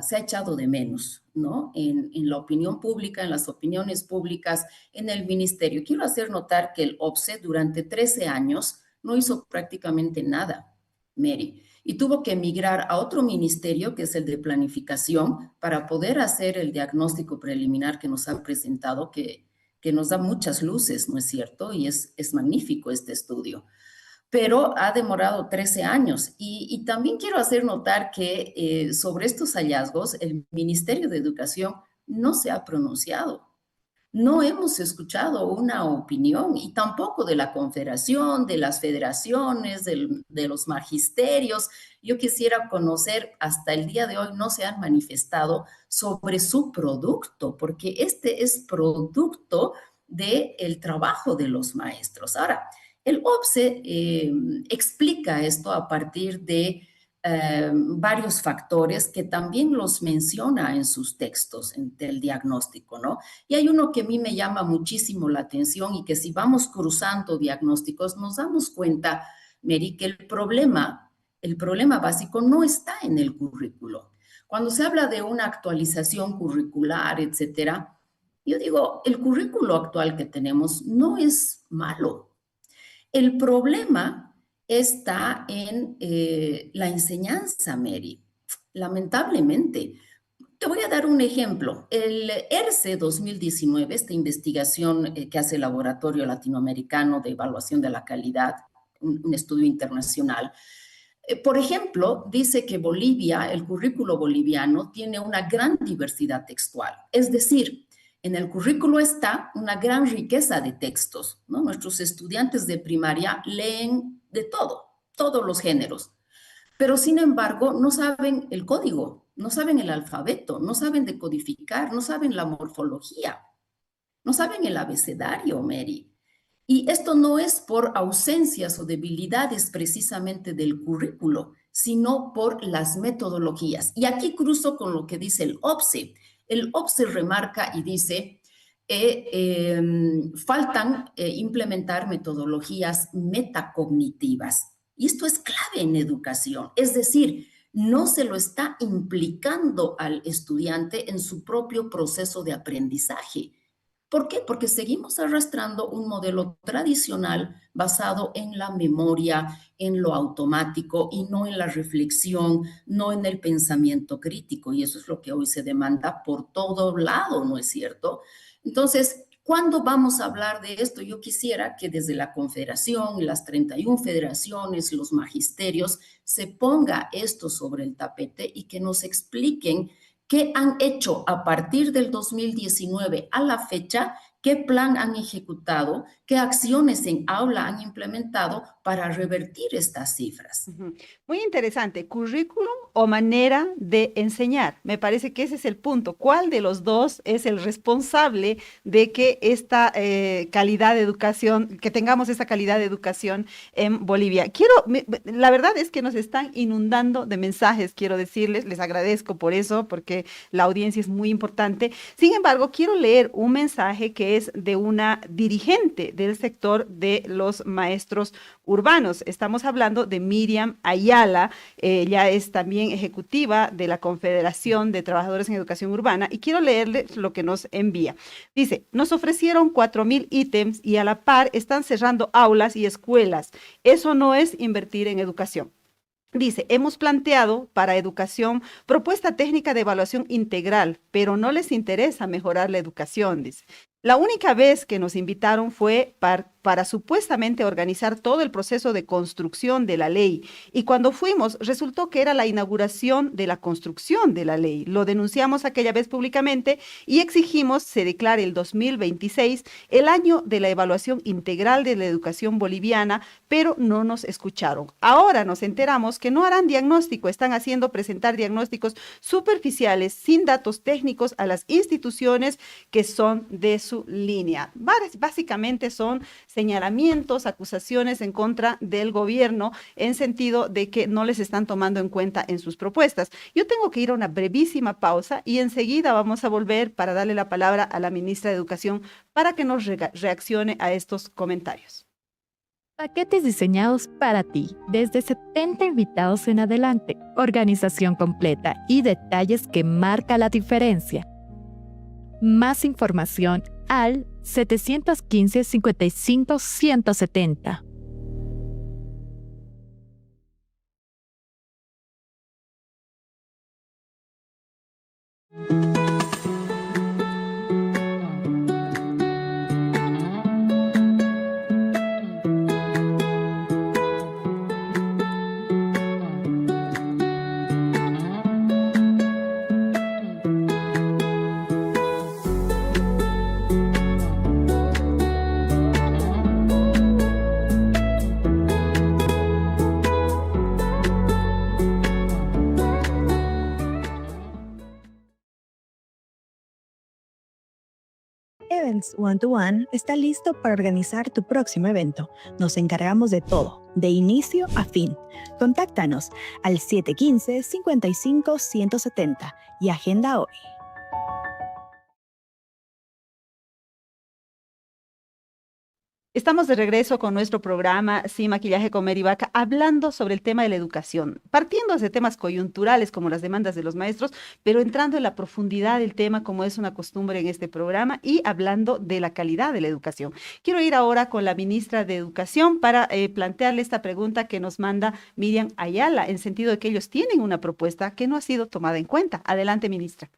se ha echado de menos, ¿no? En la opinión pública, en las opiniones públicas, en el ministerio. Quiero hacer notar que el OPSE durante 13 años no hizo prácticamente nada, Mary, y tuvo que emigrar a otro ministerio, que es el de planificación, para poder hacer el diagnóstico preliminar que nos ha presentado, que nos da muchas luces, ¿no es cierto? Y es magnífico este estudio. Pero ha demorado 13 años. Y también quiero hacer notar que sobre estos hallazgos el Ministerio de Educación no se ha pronunciado. No hemos escuchado una opinión y tampoco de la Confederación, de las federaciones, de los magisterios. Yo quisiera conocer, hasta el día de hoy no se han manifestado sobre su producto, porque este es producto del trabajo de los maestros. Ahora, el OPSE explica esto a partir de varios factores que también los menciona en sus textos del diagnóstico, ¿no? Y hay uno que a mí me llama muchísimo la atención y que si vamos cruzando diagnósticos nos damos cuenta, Mary, que el problema básico no está en el currículo. Cuando se habla de una actualización curricular, etcétera, yo digo, el currículo actual que tenemos no es malo. El problema está en la enseñanza, Mary, lamentablemente. Te voy a dar un ejemplo. El ERCE 2019, esta investigación que hace el Laboratorio Latinoamericano de Evaluación de la Calidad, un estudio internacional, por ejemplo, dice que Bolivia, el currículo boliviano, tiene una gran diversidad textual. Es decir, en el currículo está una gran riqueza de textos, ¿no? Nuestros estudiantes de primaria leen de todo, todos los géneros, pero sin embargo no saben el código, no saben el alfabeto, no saben decodificar, no saben la morfología, no saben el abecedario, Mary. Y esto no es por ausencias o debilidades precisamente del currículo, sino por las metodologías. Y aquí cruzo con lo que dice el OPSE. El OPSE remarca y dice, faltan implementar metodologías metacognitivas. Y esto es clave en educación, es decir, no se lo está implicando al estudiante en su propio proceso de aprendizaje. ¿Por qué? Porque seguimos arrastrando un modelo tradicional basado en la memoria, en lo automático y no en la reflexión, no en el pensamiento crítico. Y eso es lo que hoy se demanda por todo lado, ¿no es cierto? Entonces, ¿cuándo vamos a hablar de esto? Yo quisiera que desde la Confederación, las 31 federaciones, los magisterios, se ponga esto sobre el tapete y que nos expliquen ¿qué han hecho a partir del 2019 a la fecha? ¿Qué plan han ejecutado? ¿Qué acciones en aula han implementado para revertir estas cifras? Muy interesante, currículum o manera de enseñar. Me parece que ese es el punto. ¿Cuál de los dos es el responsable de que esta calidad de educación, que tengamos esta calidad de educación en Bolivia? La verdad es que nos están inundando de mensajes, quiero decirles, les agradezco por eso, porque la audiencia es muy importante. Sin embargo, quiero leer un mensaje que es de una dirigente del sector de los maestros urbanos. Estamos hablando de Miriam Ayala, ella es también ejecutiva de la Confederación de Trabajadores en Educación Urbana y quiero leerles lo que nos envía. Dice, nos ofrecieron 4,000 ítems y a la par están cerrando aulas y escuelas. Eso no es invertir en educación. Dice, hemos planteado para educación propuesta técnica de evaluación integral, pero no les interesa mejorar la educación, dice. La única vez que nos invitaron fue para supuestamente organizar todo el proceso de construcción de la ley. Y cuando fuimos, resultó que era la inauguración de la construcción de la ley. Lo denunciamos aquella vez públicamente y exigimos se declare el 2026 el año de la evaluación integral de la educación boliviana, pero no nos escucharon. Ahora nos enteramos que no harán diagnóstico, están haciendo presentar diagnósticos superficiales sin datos técnicos a las instituciones que son de su línea. Básicamente son señalamientos, acusaciones en contra del gobierno en sentido de que no les están tomando en cuenta en sus propuestas. Yo tengo que ir a una brevísima pausa y enseguida vamos a volver para darle la palabra a la ministra de Educación para que nos reaccione a estos comentarios. Paquetes diseñados para ti, desde 70 invitados en adelante, organización completa y detalles que marca la diferencia. Más información al 715 55 170. Events One to One está listo para organizar tu próximo evento. Nos encargamos de todo, de inicio a fin. Contáctanos al 715 55 170 y agenda hoy. Estamos de regreso con nuestro programa Sin Maquillaje con Mary Vaca, hablando sobre el tema de la educación, partiendo de temas coyunturales como las demandas de los maestros, pero entrando en la profundidad del tema como es una costumbre en este programa y hablando de la calidad de la educación. Quiero ir ahora con la ministra de Educación para plantearle esta pregunta que nos manda Miriam Ayala, en sentido de que ellos tienen una propuesta que no ha sido tomada en cuenta. Adelante, ministra.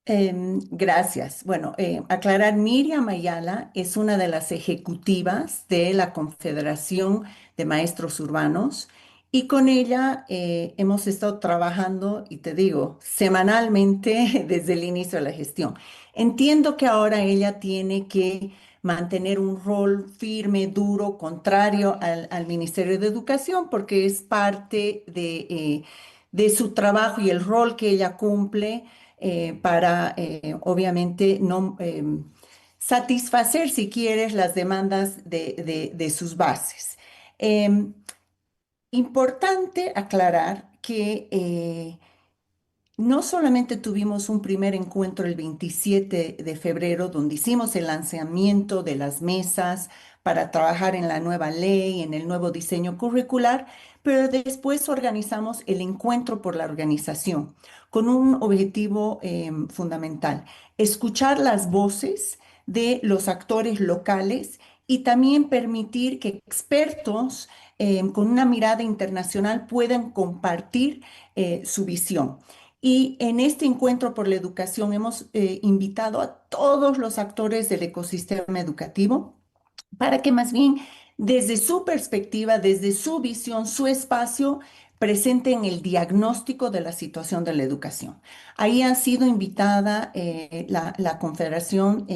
Gracias. Bueno, aclarar, Miriam Ayala es una de las ejecutivas de la Confederación de Maestros Urbanos y con ella hemos estado trabajando, y te digo, semanalmente desde el inicio de la gestión. Entiendo que ahora ella tiene que mantener un rol firme, duro, contrario al Ministerio de Educación, porque es parte de su trabajo y el rol que ella cumple para, obviamente, no satisfacer, si quieres, las demandas de sus bases. Importante aclarar que no solamente tuvimos un primer encuentro el 27 de febrero, donde hicimos el lanzamiento de las mesas para trabajar en la nueva ley, en el nuevo diseño curricular, pero después organizamos el encuentro por la organización con un objetivo fundamental: escuchar las voces de los actores locales y también permitir que expertos con una mirada internacional puedan compartir su visión. Y en este encuentro por la educación hemos invitado a todos los actores del ecosistema educativo para que más bien desde su perspectiva, desde su visión, su espacio, presenten el diagnóstico de la situación de la educación. Ahí ha sido invitada la Confederación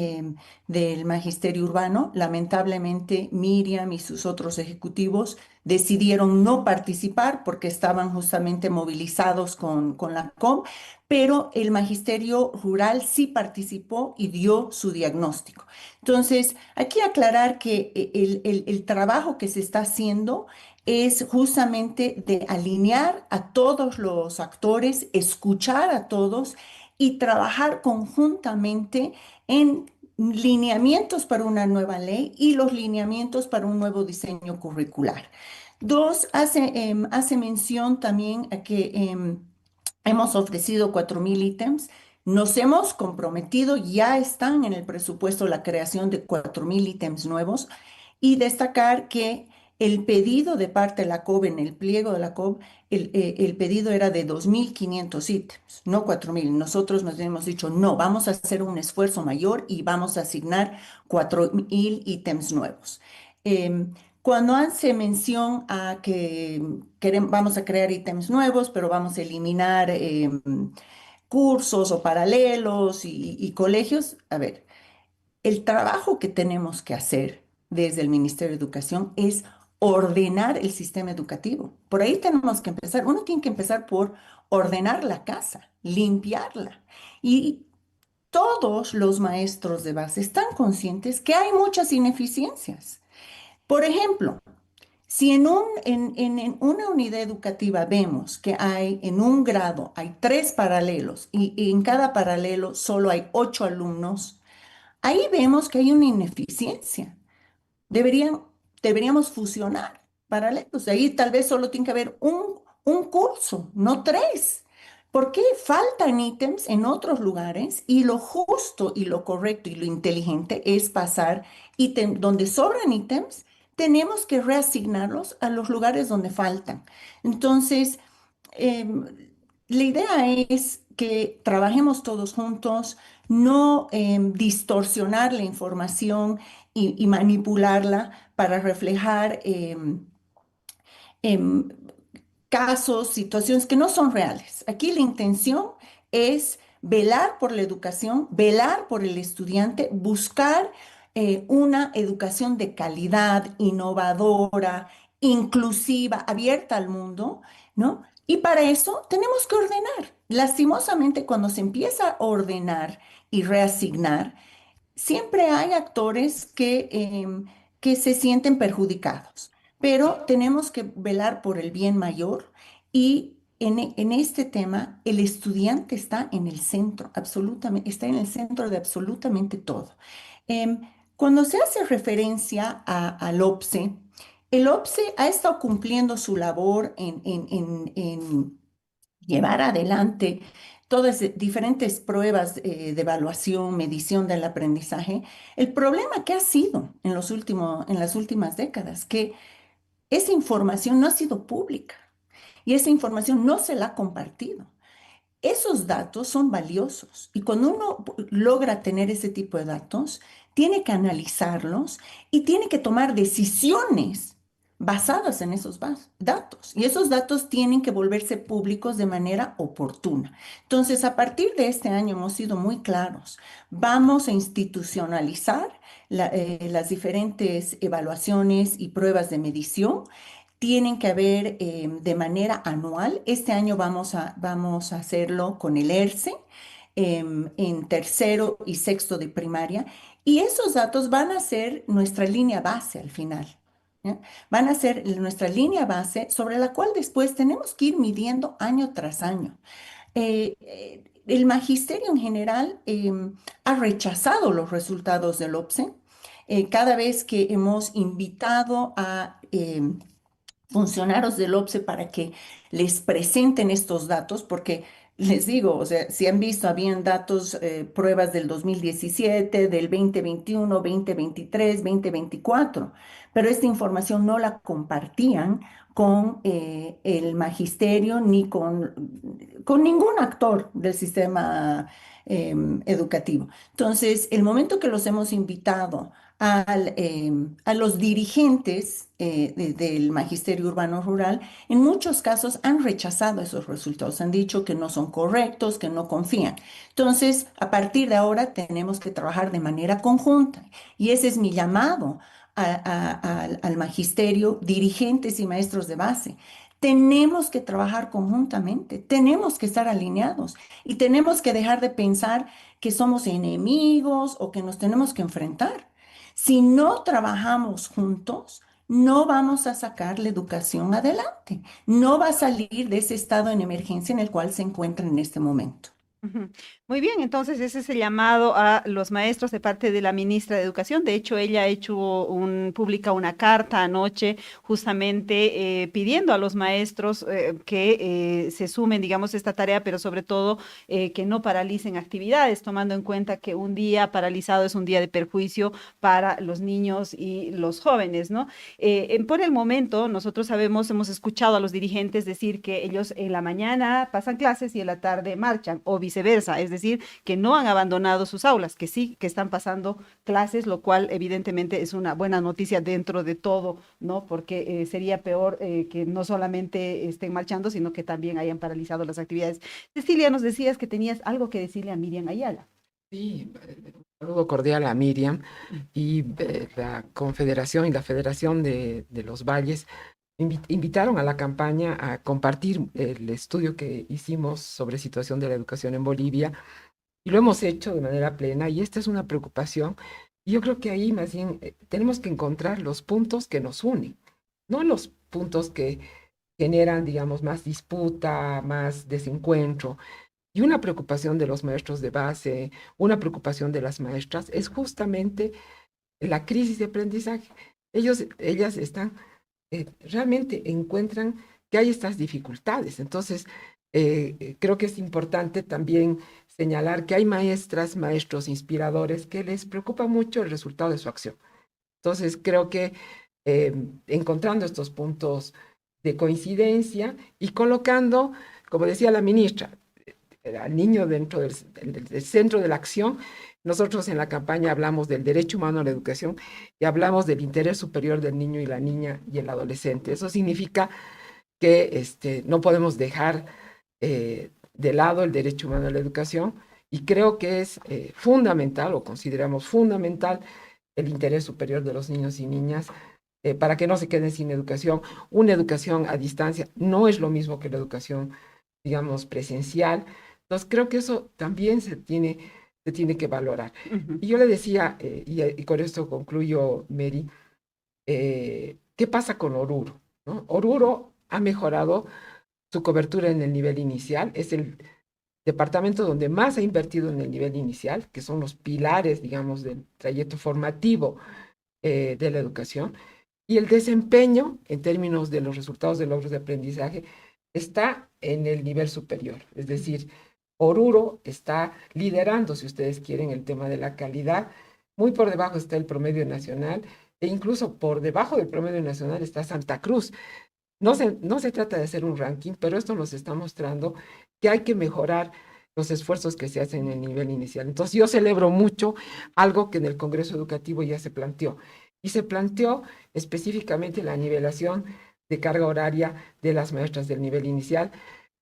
del Magisterio Urbano. Lamentablemente, Miriam y sus otros ejecutivos decidieron no participar porque estaban justamente movilizados con la COM, pero el Magisterio Rural sí participó y dio su diagnóstico. Entonces, aquí aclarar que el trabajo que se está haciendo es justamente de alinear a todos los actores, escuchar a todos y trabajar conjuntamente en lineamientos para una nueva ley y los lineamientos para un nuevo diseño curricular. Dos, hace mención también a que hemos ofrecido 4.000 ítems. Nos hemos comprometido, ya están en el presupuesto la creación de 4.000 ítems nuevos, y destacar que El pedido de parte de la COB, en el pliego de la COB, el pedido era de 2.500 ítems, no 4.000. Nosotros nos hemos dicho, no, vamos a hacer un esfuerzo mayor y vamos a asignar 4.000 ítems nuevos. Cuando hace mención a que vamos a crear ítems nuevos, pero vamos a eliminar cursos o paralelos y colegios, a ver, el trabajo que tenemos que hacer desde el Ministerio de Educación es ordenar el sistema educativo. Por ahí tenemos que empezar. Uno tiene que empezar por ordenar la casa, limpiarla. Y todos los maestros de base están conscientes que hay muchas ineficiencias. Por ejemplo, si en una unidad educativa vemos que hay en un grado hay 3 paralelos y en cada paralelo solo hay 8 alumnos, ahí vemos que hay una ineficiencia. Deberían, deberíamos fusionar paralelos. Ahí tal vez solo tiene que haber un curso, no 3. ¿Por qué faltan ítems en otros lugares? Y lo justo y lo correcto y lo inteligente es pasar ítems donde sobran ítems, tenemos que reasignarlos a los lugares donde faltan. Entonces, em, la idea es que trabajemos todos juntos, no distorsionar la información y manipularla para reflejar em, casos, situaciones que no son reales. Aquí la intención es velar por la educación, velar por el estudiante, buscar una educación de calidad, innovadora, inclusiva, abierta al mundo, ¿no? Y para eso tenemos que ordenar. Lastimosamente, cuando se empieza a ordenar y reasignar, siempre hay actores que se sienten perjudicados, pero tenemos que velar por el bien mayor y en este tema el estudiante está en el centro, absolutamente, está en el centro de absolutamente todo. Em, Cuando se hace referencia al OPSE, el OPSE ha estado cumpliendo su labor en llevar adelante todas diferentes pruebas de evaluación, medición del aprendizaje. El problema que ha sido en las últimas décadas, que esa información no ha sido pública y esa información no se la ha compartido. Esos datos son valiosos y cuando uno logra tener ese tipo de datos, tiene que analizarlos y tiene que tomar decisiones basadas en esos datos. Y esos datos tienen que volverse públicos de manera oportuna. Entonces, a partir de este año hemos sido muy claros. Vamos a institucionalizar las diferentes evaluaciones y pruebas de medición tienen que haber de manera anual. Este año vamos a hacerlo con el ERCE en tercero y sexto de primaria y esos datos van a ser nuestra línea base al final. ¿Ya? Van a ser nuestra línea base sobre la cual después tenemos que ir midiendo año tras año. El magisterio en general ha rechazado los resultados del OPSE. Cada vez que hemos invitado a funcionarios del OPSE para que les presenten estos datos, porque les digo, o sea, si han visto, habían datos, pruebas del 2017, del 2021, 2023, 2024, pero esta información no la compartían con el magisterio ni con ningún actor del sistema educativo. Entonces, el momento que los hemos invitado a los dirigentes del Magisterio Urbano Rural, en muchos casos han rechazado esos resultados, han dicho que no son correctos, que no confían. Entonces, a partir de ahora tenemos que trabajar de manera conjunta y ese es mi llamado al magisterio, dirigentes y maestros de base. Tenemos que trabajar conjuntamente, tenemos que estar alineados y tenemos que dejar de pensar que somos enemigos o que nos tenemos que enfrentar. Si no trabajamos juntos, no vamos a sacar la educación adelante. No va a salir de ese estado en emergencia en el cual se encuentra en este momento. Ujú. Muy bien, entonces ese es el llamado a los maestros de parte de la ministra de Educación. De hecho, ella ha hecho publica una carta anoche justamente pidiendo a los maestros que se sumen, digamos, a esta tarea, pero sobre todo que no paralicen actividades, tomando en cuenta que un día paralizado es un día de perjuicio para los niños y los jóvenes, ¿no? Por el momento, nosotros sabemos, hemos escuchado a los dirigentes decir que ellos en la mañana pasan clases y en la tarde marchan, o viceversa, es decir, que no han abandonado sus aulas, que sí, que están pasando clases, lo cual evidentemente es una buena noticia dentro de todo, ¿no? Porque sería peor que no solamente estén marchando, sino que también hayan paralizado las actividades. Cecilia, nos decías que tenías algo que decirle a Miriam Ayala. Sí, un saludo cordial a Miriam y la Confederación y la Federación de los Valles invitaron a la campaña a compartir el estudio que hicimos sobre situación de la educación en Bolivia y lo hemos hecho de manera plena y esta es una preocupación. Y yo creo que ahí más bien tenemos que encontrar los puntos que nos unen, no los puntos que generan, digamos, más disputa, más desencuentro. Y una preocupación de los maestros de base, una preocupación de las maestras es justamente la crisis de aprendizaje. Ellas están, realmente encuentran que hay estas dificultades. Entonces, creo que es importante también señalar que hay maestras, maestros inspiradores que les preocupa mucho el resultado de su acción. Entonces, creo que encontrando estos puntos de coincidencia y colocando, como decía la ministra, al niño dentro del centro de la acción. Nosotros en la campaña hablamos del derecho humano a la educación y hablamos del interés superior del niño y la niña y el adolescente. Eso significa que no podemos dejar de lado el derecho humano a la educación y creo que es fundamental o consideramos fundamental el interés superior de los niños y niñas para que no se queden sin educación. Una educación a distancia no es lo mismo que la educación, digamos, presencial. Entonces, creo que eso también se tiene que valorar. Ujú. Y yo le decía, y con esto concluyo, Mary, ¿qué pasa con Oruro? ¿No? Oruro ha mejorado su cobertura en el nivel inicial, es el departamento donde más ha invertido en el nivel inicial, que son los pilares, digamos, del trayecto formativo de la educación. Y el desempeño, en términos de los resultados de logros de aprendizaje, está en el nivel superior. Es decir, Oruro está liderando, si ustedes quieren, el tema de la calidad. Muy por debajo está el promedio nacional e incluso por debajo del promedio nacional está Santa Cruz. No se trata de hacer un ranking, pero esto nos está mostrando que hay que mejorar los esfuerzos que se hacen en el nivel inicial. Entonces, yo celebro mucho algo que en el Congreso Educativo ya se planteó. Y se planteó específicamente la nivelación de carga horaria de las maestras del nivel inicial.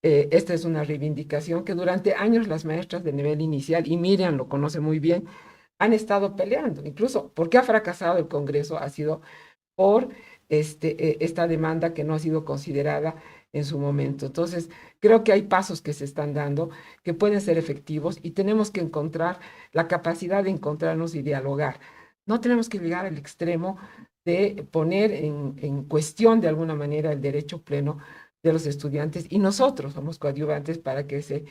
Esta es una reivindicación que durante años las maestras del nivel inicial, y Miriam lo conoce muy bien, han estado peleando. Incluso porque ha fracasado el Congreso ha sido por esta demanda que no ha sido considerada en su momento. Entonces, creo que hay pasos que se están dando que pueden ser efectivos y tenemos que encontrar la capacidad de encontrarnos y dialogar. No tenemos que llegar al extremo de poner en cuestión de alguna manera el derecho pleno de los estudiantes y nosotros somos coadyuvantes para que ese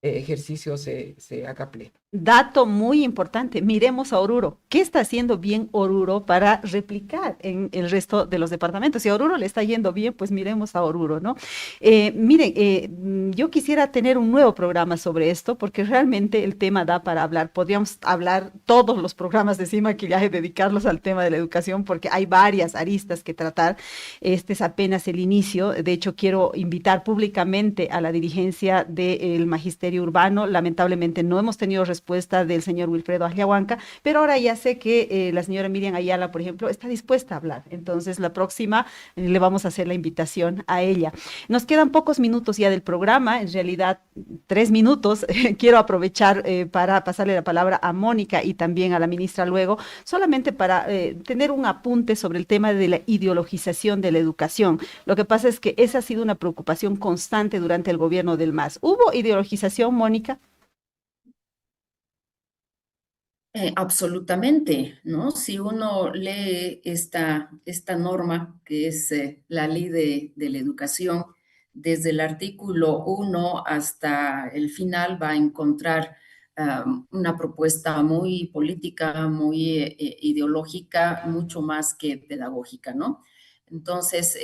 ejercicio se haga pleno. Dato muy importante, miremos a Oruro. ¿Qué está haciendo bien Oruro para replicar en el resto de los departamentos? Si a Oruro le está yendo bien, pues miremos a Oruro, ¿no? Miren, yo quisiera tener un nuevo programa sobre esto porque realmente el tema da para hablar. Podríamos hablar todos los programas de Sin Maquillaje, dedicarlos al tema de la educación porque hay varias aristas que tratar. Este es apenas el inicio. De hecho, quiero invitar públicamente a la dirigencia del Magisterio Urbano. Lamentablemente no hemos tenido respuesta del señor Wilfredo Ajiahuanca, pero ahora ya sé que la señora Miriam Ayala, por ejemplo, está dispuesta a hablar. Entonces, la próxima le vamos a hacer la invitación a ella. Nos quedan pocos minutos ya del programa, en realidad 3 minutos. Quiero aprovechar para pasarle la palabra a Mónica y también a la ministra luego, solamente para tener un apunte sobre el tema de la ideologización de la educación. Lo que pasa es que esa ha sido una preocupación constante durante el gobierno del MAS. ¿Hubo ideologización, Mónica? Absolutamente, ¿no? Si uno lee esta norma, que es la ley de la educación, desde el artículo 1 hasta el final va a encontrar una propuesta muy política, muy ideológica, mucho más que pedagógica, ¿no? Entonces,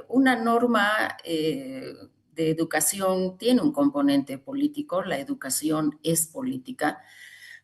una norma de educación tiene un componente político, la educación es política,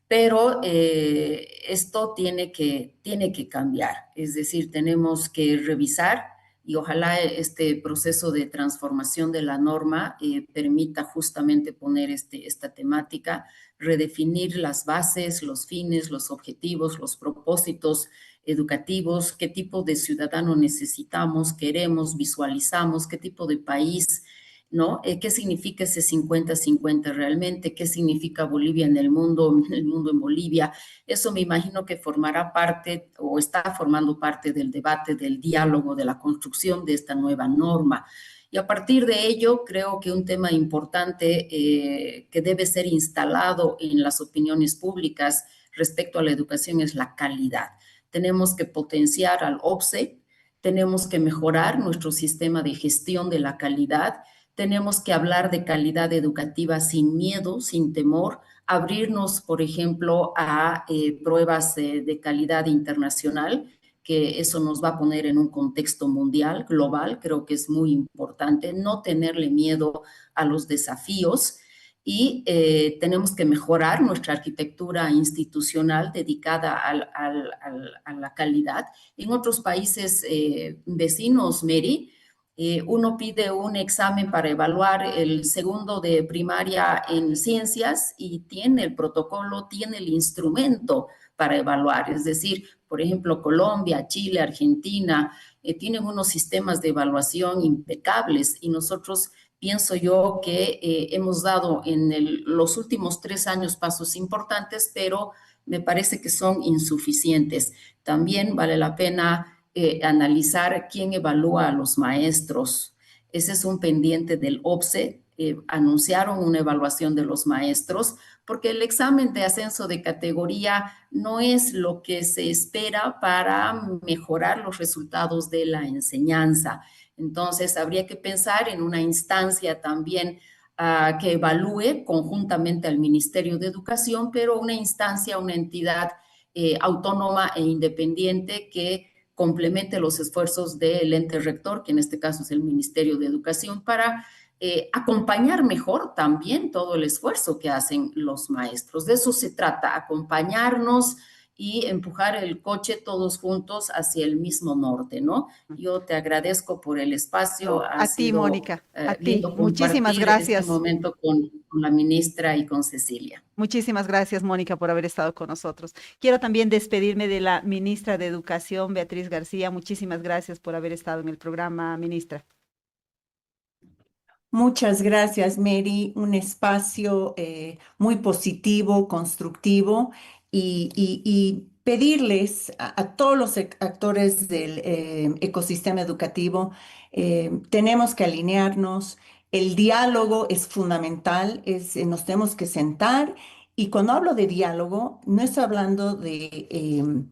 pero esto tiene que cambiar, es decir, tenemos que revisar y ojalá este proceso de transformación de la norma permita justamente poner esta temática, redefinir las bases, los fines, los objetivos, los propósitos educativos, qué tipo de ciudadano necesitamos, queremos, visualizamos, qué tipo de país, ¿no? ¿Qué significa ese 50-50 realmente? ¿Qué significa Bolivia en el mundo en Bolivia? Eso me imagino que formará parte o está formando parte del debate, del diálogo, de la construcción de esta nueva norma. Y a partir de ello, creo que un tema importante que debe ser instalado en las opiniones públicas respecto a la educación es la calidad. Tenemos que potenciar al OPSE, tenemos que mejorar nuestro sistema de gestión de la calidad, tenemos que hablar de calidad educativa sin miedo, sin temor, abrirnos, por ejemplo, a pruebas de calidad internacional, que eso nos va a poner en un contexto mundial, global, creo que es muy importante, no tenerle miedo a los desafíos y tenemos que mejorar nuestra arquitectura institucional dedicada a la calidad. En otros países vecinos, Mary, uno pide un examen para evaluar el segundo de primaria en ciencias y tiene el protocolo, tiene el instrumento para evaluar. Es decir, por ejemplo, Colombia, Chile, Argentina, tienen unos sistemas de evaluación impecables y nosotros pienso yo que hemos dado en los últimos 3 años pasos importantes, pero me parece que son insuficientes. También vale la pena analizar quién evalúa a los maestros. Ese es un pendiente del OPSE. Anunciaron una evaluación de los maestros porque el examen de ascenso de categoría no es lo que se espera para mejorar los resultados de la enseñanza. Entonces, habría que pensar en una instancia también que evalúe conjuntamente al Ministerio de Educación, pero una instancia, una entidad autónoma e independiente que complemente los esfuerzos del ente rector, que en este caso es el Ministerio de Educación, para acompañar mejor también todo el esfuerzo que hacen los maestros. De eso se trata, acompañarnos y empujar el coche todos juntos hacia el mismo norte, ¿no? Yo te agradezco por el espacio. A ti, Mónica, a ti. Muchísimas compartir gracias. este momento con la ministra y con Cecilia. Muchísimas gracias, Mónica, por haber estado con nosotros. Quiero también despedirme de la ministra de Educación, Beatriz García. Muchísimas gracias por haber estado en el programa, ministra. Muchas gracias, Mary. Un espacio muy positivo, constructivo y pedirles a todos los actores del ecosistema educativo, tenemos que alinearnos. El diálogo es fundamental, nos tenemos que sentar y cuando hablo de diálogo, no estoy hablando de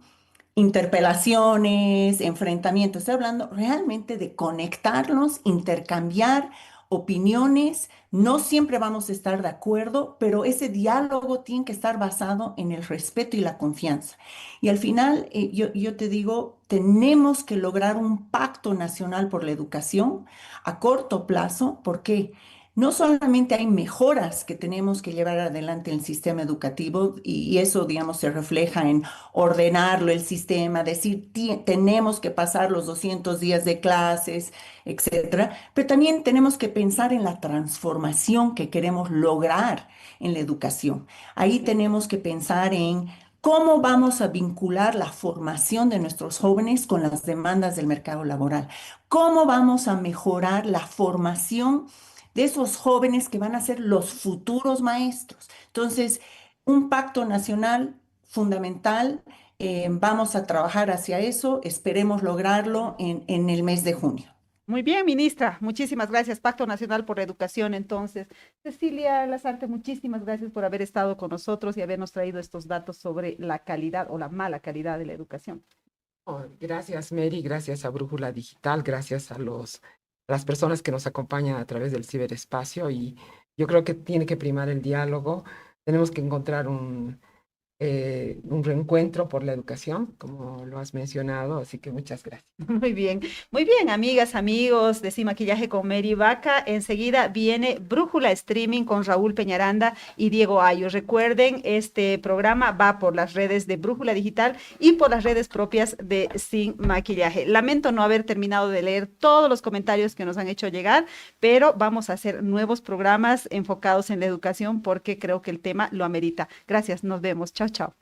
interpelaciones, enfrentamientos. Estoy hablando realmente de conectarnos, intercambiar opiniones. No siempre vamos a estar de acuerdo, pero ese diálogo tiene que estar basado en el respeto y la confianza. Y al final, yo te digo, tenemos que lograr un pacto nacional por la educación a corto plazo. ¿Por qué? No solamente hay mejoras que tenemos que llevar adelante en el sistema educativo y eso, digamos, se refleja en ordenarlo, el sistema, decir, tenemos que pasar los 200 días de clases, etcétera, pero también tenemos que pensar en la transformación que queremos lograr en la educación. Ahí tenemos que pensar en cómo vamos a vincular la formación de nuestros jóvenes con las demandas del mercado laboral, cómo vamos a mejorar la formación de esos jóvenes que van a ser los futuros maestros. Entonces, un pacto nacional fundamental, vamos a trabajar hacia eso, esperemos lograrlo en el mes de junio. Muy bien, ministra, muchísimas gracias. Pacto Nacional por la Educación, entonces. Cecilia Lasarte, muchísimas gracias por haber estado con nosotros y habernos traído estos datos sobre la calidad o la mala calidad de la educación. Gracias, Mary, gracias a Brújula Digital, gracias a los las personas que nos acompañan a través del ciberespacio, y yo creo que tiene que primar el diálogo. Tenemos que encontrar un reencuentro por la educación, como lo has mencionado, así que muchas gracias. Muy bien, amigas, amigos de Sin Maquillaje con Mary Vaca. Enseguida viene Brújula Streaming con Raúl Peñaranda y Diego Ayo. Recuerden, este programa va por las redes de Brújula Digital y por las redes propias de Sin Maquillaje. Lamento no haber terminado de leer todos los comentarios que nos han hecho llegar, pero vamos a hacer nuevos programas enfocados en la educación porque creo que el tema lo amerita. Gracias, nos vemos. Chao, chao.